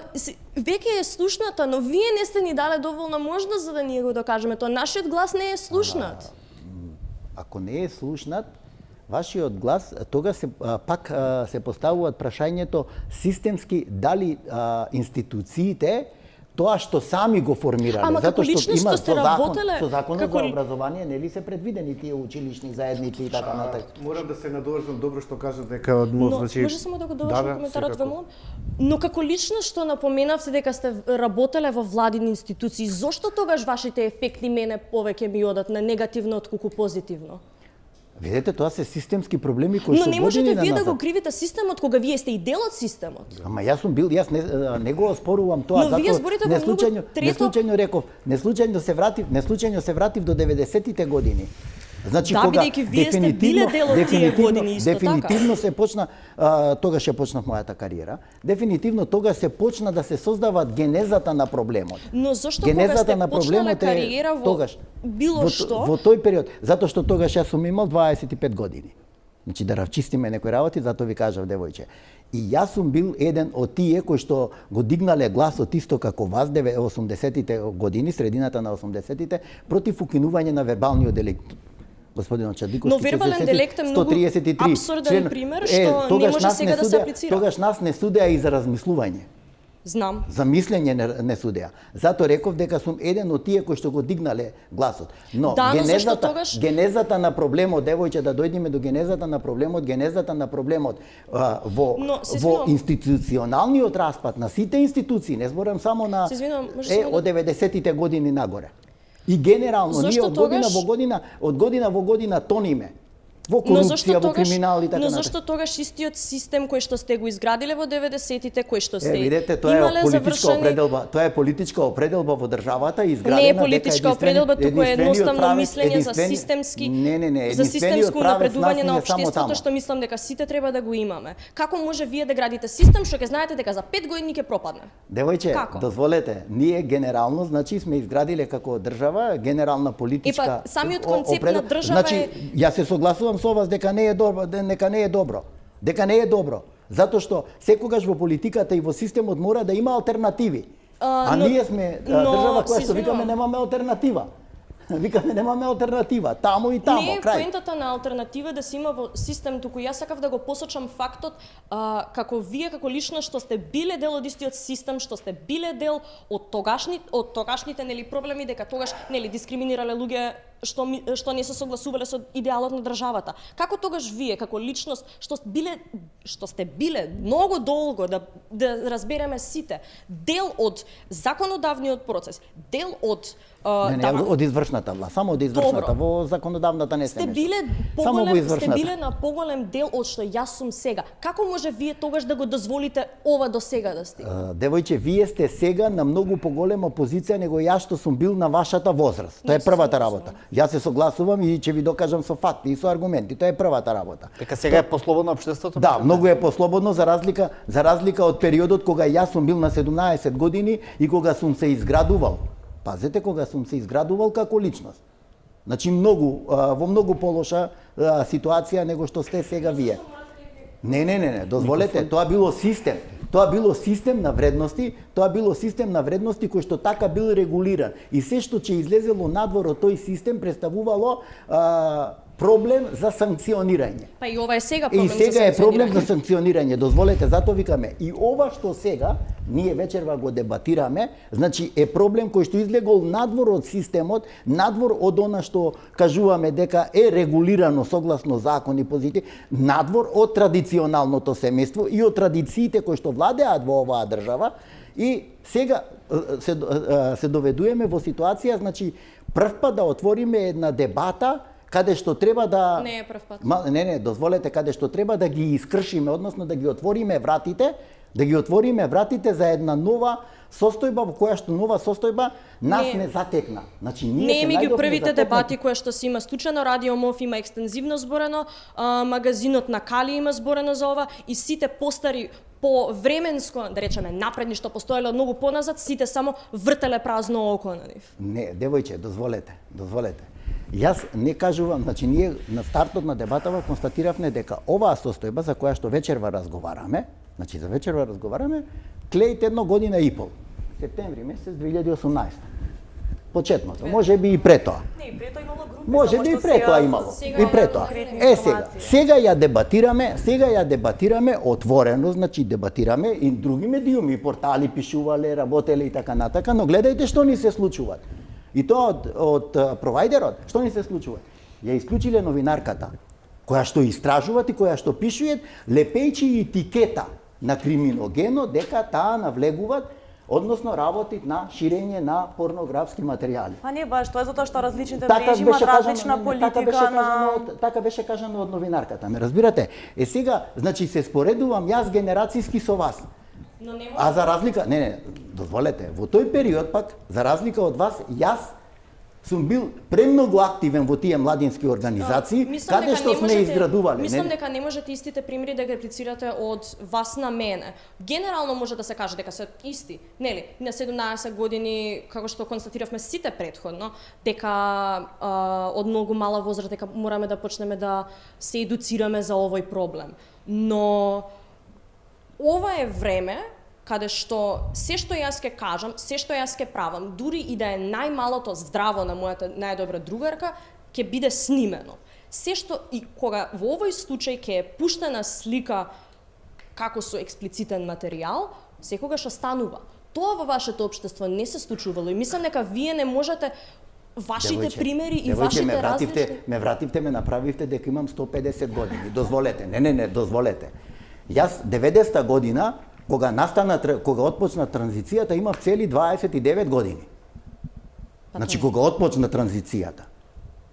веќе е слушната, но вие не сте ни дале доволна можност за да ние го докажеме тоа. Нашиот глас не е слушнат. Ако не е слушнат, вашиот глас, тога пак се поставуваат прашањето системски дали институциите тоа што сами го формирале, Ама како личност што сте работеле, со законот како за образование, нели се предвидени тие училишни заедници и така натаму. Морам да се надоврзам, добро што кажат дека значи може само да го довршам коментарот ве молам. Но како личност што напоменавте дека сте работеле во владини институции, зошто тогаш вашите ефекти мене повеќе ми одат на негативно отколку позитивно? Видете, тоа се системски проблеми кои Но што не можете години вие да назад. го кривите системот кога вие сте и дел од системот. Ама јас не го оспорувам тоа, Но вие затоа зборите не во многу случајно, не трето- случајно реков, не случајно се вратив до 90-тите години. Значи Да, кога бидејќи вие сте биле дел од тие години исто така. дефинитивно се почна, тогаш ја почнав мојата кариера. Дефинитивно тогаш се почна да се создават генезата на проблемот. Но зошто кога Генезата сте на почнале проблемот кариера во тогаш било што? Во тој период, затоа што тогаш јас сум имал 25 години. Значи да равчистиме некои работи, затоа ви кажав девојче. И јас сум бил еден од тие кои што го дигнале гласот исто како вас 80-тите години, средината на 80-тите, против укинување на вербалниот деликт. Господин Чадиковски, Но вербален деликт е многу 133 апсурден пример, што не тогаш може нас сега да се судеа- аплицира. Тогаш нас не судеа и за размислување. Знам. За мислење не судеа. Затоа реков дека сум еден од тие кои што го дигнале гласот. Но Да, но зашто генезата, тогаш- генезата на проблемот, девојче, да дојдеме до генезата на проблемот во Но, се во извинувам. институционалниот распад на сите институции, не зборам само на Се извинувам, може само да- од 90-тите години нагоре. И генерално ние Зошто од година тогаш- во година тониме во Но зашто корупција, во тогаш, криминал и така но натаму. зашто тогаш истиот систем кој што сте го изградиле во 90-тите, кој што сте Видете, тоа е имале политичка завршени... определба, тоа е политичка определба во државата изградена Не е дека политичка единствени- определба, туку е единствениот едноставно правец- мислење за единствени- системски Не, за системско правец напредување на нас не е само општеството тамо. што мислам дека сите треба да го имаме. Како може вие да градите систем што ќе знаете дека за 5 години ќе пропадне? Девојче, Како? дозволете, ние генерално, значи сме изградиле како држава генерална политичка. И па, самиот концепт на држава значи, е- јас се согласувам со вас дека не е добро, дека не е добро. Дека не е добро. Затоа што секогаш во политиката и во системот мора да има алтернативи. А но- ние сме но, држава која се што викаме извинувам. немаме алтернатива. Викаме немаме алтернатива. Тамо и тамо, Не е крај. поентата на алтернатива да се има во систем, туку јас сакав да го посочам фактот како вие како личност што сте биле дел од истиот систем, што сте биле дел од тогашните нели проблеми дека тогаш нели дискриминирале луѓе што не се согласувале со идеалот на државата. Како тогаш вие како личност што сте биле многу долго да разбереме сите дел од законодавниот процес, дел од Не, од извршната власт, само од извршната, Добро. во законодавната не се сте меша. биле Само во поголем, сте извршната. биле на поголем дел од што јас сум сега. Како може вие тогаш да го дозволите ова до сега да стигне? Девојче, вие сте сега на многу поголема позиција него јас што сум бил на вашата возраст. Тоа е Не се првата согласувам. работа. Јас се согласувам и ќе ви докажам со факти и со аргументи. Тоа е првата работа. Дека сега е послободно општеството? Да, многу е послободно за разлика од периодот кога јас сум бил на 17 години и кога сум се изградувал. Пазете, кога сум се изградувал како личност. Значи во многу полоша ситуација него што сте сега вие. Не, дозволете, тоа било систем. Тоа било систем на вредности, кој што така бил регулиран. И се што ќе излезело надвор од тој систем представувало проблем за санкционирање. Па и ова е сега И проблем сега е за проблем за санкционирање. санкционирање, дозволете, затоа викаме. И ова што сега ние вечерва го дебатираме, значи е проблем кој што излегол надвор од системот, надвор од она што кажуваме дека е регулирано согласно закон и позитив, надвор од традиционалното семејство и од традициите кои што владеат во оваа држава. И сега се доведуваме во ситуација, значи првпат да отвориме една дебата каде што треба да Не е прв пат. Не, дозволете, каде што треба да ги искршиме, односно да ги отвориме вратите за една нова состојба во која што нова состојба нас не затекна. Значи ние Не се е меѓу најдовме првите затекнати. дебати која што се има стучено радио МОВ има екстензивно зборено, магазинот на Кали има зборено за ова и сите постари по временско, да речеме, напредни што постоеле многу поназад, сите само вртеле празно око на нив. Не, девојче, дозволете. Јас не кажувам, значи ние на стартот на дебатава констатиравме дека оваа состојба за која што вечерва разговараме, клеите 1 година и пол. Септември месец 2018. почетното, може би и пред тоа. Не, и пред тоа имало групи. Може само би и што пред сега- тоа имало. сега И пред тоа. конкретни Сега информации. сега ја дебатираме отворено, значи дебатираме и други медиуми, портали пишувале, работеле и така натака, но гледајте што ни се случува. И тоа од провајдерот, што ни се случува? Ја исклучиле новинарката, која што истражуваат и која што пишуваат, лепејќи етикета на криминогено дека таа навлегуваат, односно работи на ширење на порнографски материјали. Па не баш, тоа е затоа што различните мрежи имаат различна политика на... Така беше кажано од новинарката, ме разбирате? Сега, значи се споредувам јас генерацијски со вас. Но не А за разлика, не, дозволете, во тој период пак, за разлика од вас, јас сум бил премногу активен во тие младински организации, каде што сме изградувале. Мислам дека не можете истите примери да ги реплицирате од вас на мене. Генерално може да се каже дека се исти, нели? На 17 години, како што констатиравме сите претходно, дека од многу мала возраст дека мораме да почнеме да се едуцираме за овој проблем. Но ова е време каде што се што јас ќе кажам, се што јас ќе правам, дури и да е најмалото здраво на мојата најдобра другарка, ќе биде снимено. Се што и кога во овој случај ќе е пуштена слика како со експлицитен материјал, секогаш останува. Тоа во вашето општество не се случувало и мислам дека вие не можете вашите примери и вашите различни... ме вративте, ме направивте дека имам 150 години. Дозволете. Не, дозволете. Јас 90-та година кога отпочна транзицијата, имав цели 29 години. Значи, кога отпочна транзицијата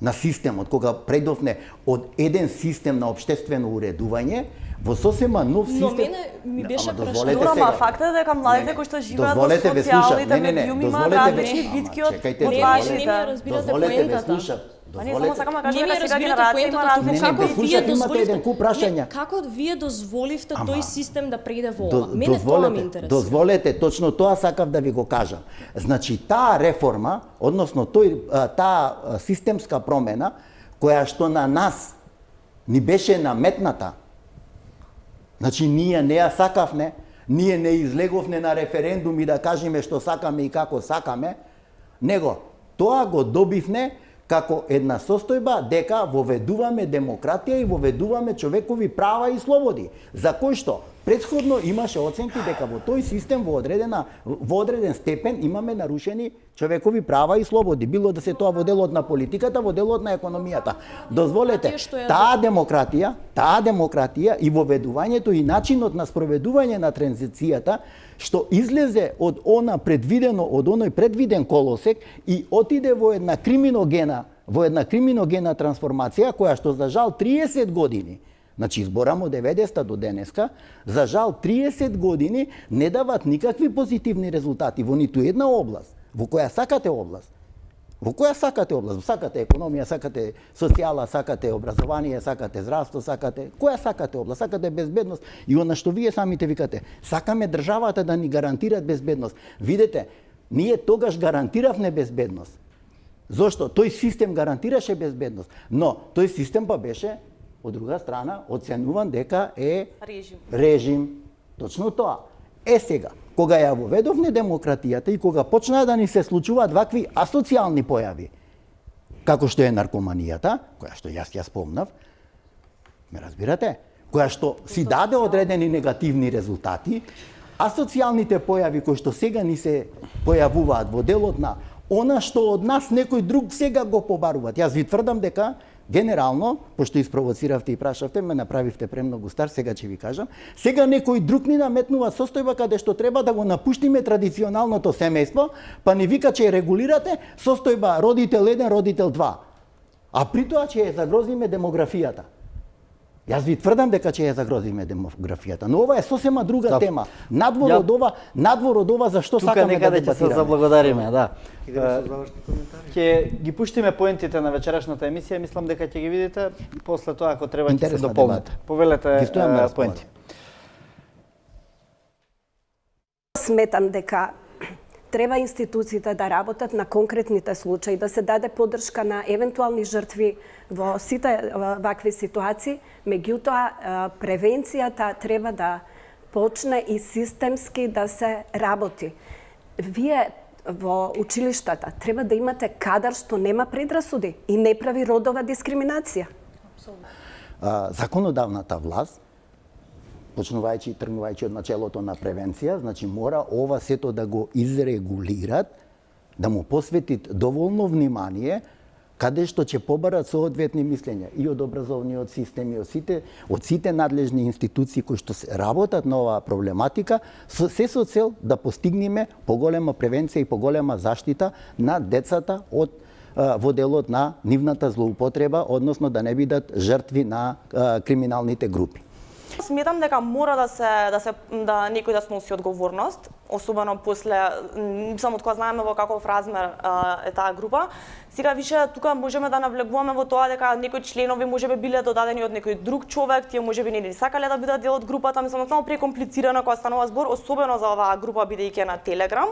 на системот, кога предовне од еден систем на општествено уредување, во сосема нов систем... Но мене ми беше дозволете Добро, сега. ма фактот е дека младите кои што живеат во Дозволете, ве слушам. социјалните медиуми имаат различни битки од Дозволете, вашите. Не ми разбирате дозволете, ве поентата. слушам. Па не, само сакам да кажам Не ми дека сега разбирате генерација има поентата, различни како ве битки. слушам, вие имате еден дозволивте... куп прашања. Не, како вие дозволивте Ама, тој систем да преиде во ова? Мене тоа ме Дозволете, интересува. дозволете, точно тоа сакав да ви го кажам. Значи, таа реформа, односно таа системска промена, која што на нас ни беше наметната, значи ние не ја сакавме, ние не излеговме на референдум и да кажеме што сакаме и како сакаме, него тоа го добивне како една состојба дека воведуваме демократија и воведуваме човекови права и слободи, за кој што претходно имаше оценки дека во тој систем во одреден степен имаме нарушени човекови права и слободи, било да се тоа во делот на политиката, во делот на економијата. Дозволете, таа демократија и воведувањето и начинот на спроведување на транзицијата што излезе од оној предвиден колосек и отиде во една криминогена трансформација која што за жал 30 години, значи изборам од 90-та до денеска, за жал 30 години не дават никакви позитивни резултати во ниту една област, во која сакате област. Во која сакате област? Сакате економија, сакате социјала, сакате образование, сакате здравство, која сакате област? Сакате безбедност и она што вие самите викате, сакаме државата да ни гарантира безбедност. Видете, ние тогаш гарантиравме безбедност. Зошто? Тој систем гарантираше безбедност, но тој систем па беше од друга страна оценуван дека е режим. Точно тоа. Сега, кога ја воведовне демократијата и кога почнаа да ни се случуваат вакви асоцијални појави, како што е наркоманијата, која што јас ја спомнав, ме разбирате, која што си даде одредени негативни резултати, асоцијалните појави кои што сега ни се појавуваат во делот на она што од нас некој друг сега го побаруваат. Јас ви тврдам дека генерално, пошто испровоциравте и прашавте, ме направивте премногу стар, сега ќе ви кажам, сега некој друг ни наметнува состојба каде што треба да го напуштиме традиционалното семејство, па ни вика че регулирате состојба родител 1, родител 2. А при тоа ќе ја загрозиме демографијата. Јас ви тврдам дека ќе ја загрозиме демографијата, но ова е сосема друга тема. Надвор од ова за што сакаме да дебатираме. Тука некаде ќе се заблагодариме, да. Ќе ги пуштиме поентите на вечерашната емисија, мислам дека ќе ги видите, после тоа ако треба ќе се дополнете. Повелете поенти. Сметам дека треба институциите да работат на конкретните случаи, да се даде поддршка на евентуални жртви во сите вакви ситуации, меѓутоа превенцијата треба да почне и системски да се работи. Вие во училиштата треба да имате кадар што нема предрасуди и не прави родова дискриминација. Законодавната власт, почнувајќи и тргнувајќи од начелото на превенција, значи мора ова сето да го изрегулират, да му посветит доволно внимание, каде што ќе побарат соодветни мислења и од образовниот систем и од сите надлежни институции кои што работат на оваа проблематика, се со цел да постигнеме поголема превенција и поголема заштита на децата од во делот на нивната злоупотреба, односно да не бидат жртви на криминалните групи. Сметам дека мора да некој да сноси одговорност, особено после само од кога знаеме во каков размер е таа група. Сега више тука можеме да навлегуваме во тоа дека некои членови можеби биле додадени од некој друг човек, тие можеби не сакале да бидат дел од групата, мислам многу прекомплицирано кога станува збор, особено за оваа група бидејќи е на Телеграм.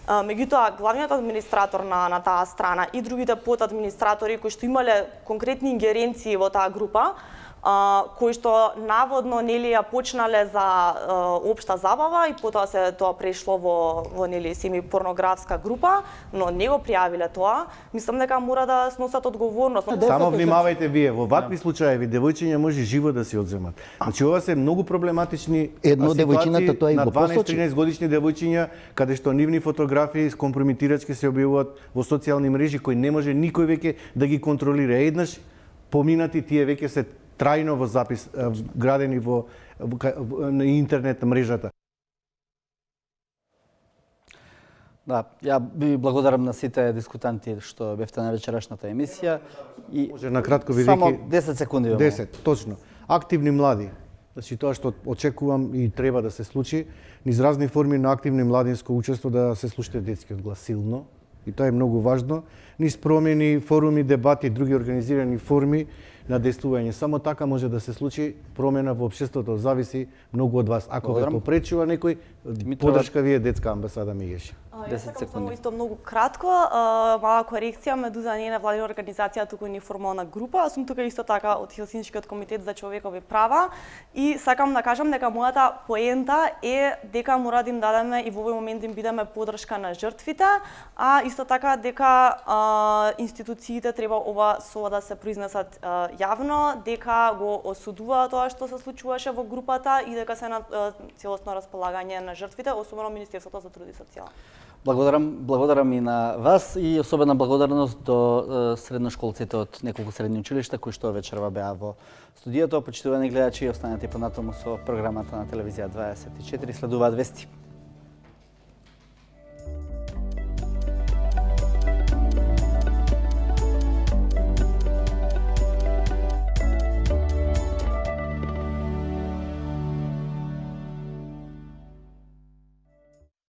Меѓутоа, главниот администратор на таа страна и другите подадминистратори кои што имале конкретни ингеренции во таа група, кои што наводно нели ја почнале за општа забава и потоа се тоа прешло во нели семи порнографска група, но не го пријавиле тоа, мислам дека мора да сносат одговорност. Само внимавајте вие, во вакви случаи девојчиња може живо да се одземат. Значи ова се многу проблематични девојчината тоа и на го посочи. 12-13 годишни девојчиња каде што нивни фотографии компрометирачки се објавуваат во социјални мрежи кои не може никој веќе да ги контролира. Еднаш поминати тие веќе се трајно во запис, градени на интернет мрежата. Да, ја ви благодарам на сите дискутанти што бевте на вечерашната емисија. И може на кратко видејќи само 10 секунди. 10, точно. Активни млади. Значи тоа што очекувам и треба да се случи, низ разни форми на активни младинско учество да се слушате детскиот глас силно. И тоа е многу важно. Низ промени, форуми, дебати, други организирани форми на действување. Само така може да се случи промена во општеството, зависи многу од вас. Ако ве попречува некој, подршка ви е детска амбасада Мегеши. 10 секунди. Само исто многу кратко, мала корекција, Медуза не е невладина организација, туку неформална група. Аз сум тука исто така од Хелсинскиот комитет за човекови права и сакам да кажам дека мојата поента е дека мора да им дадеме и во овој момент да им бидеме подршка на жртвите, а исто така дека институциите треба ова да се произнесат јавно, дека го осудува тоа што се случуваше во групата и дека се на целосно располагање на жртвите, особено Министерството за труд и социјала. Благодарам и на вас и особена благодарност до средношколците од неколку средни училишта кои што вечерва беа во студиото. Почитувани гледачи, останете понатаму со програмата на телевизија 24, следуваат вести.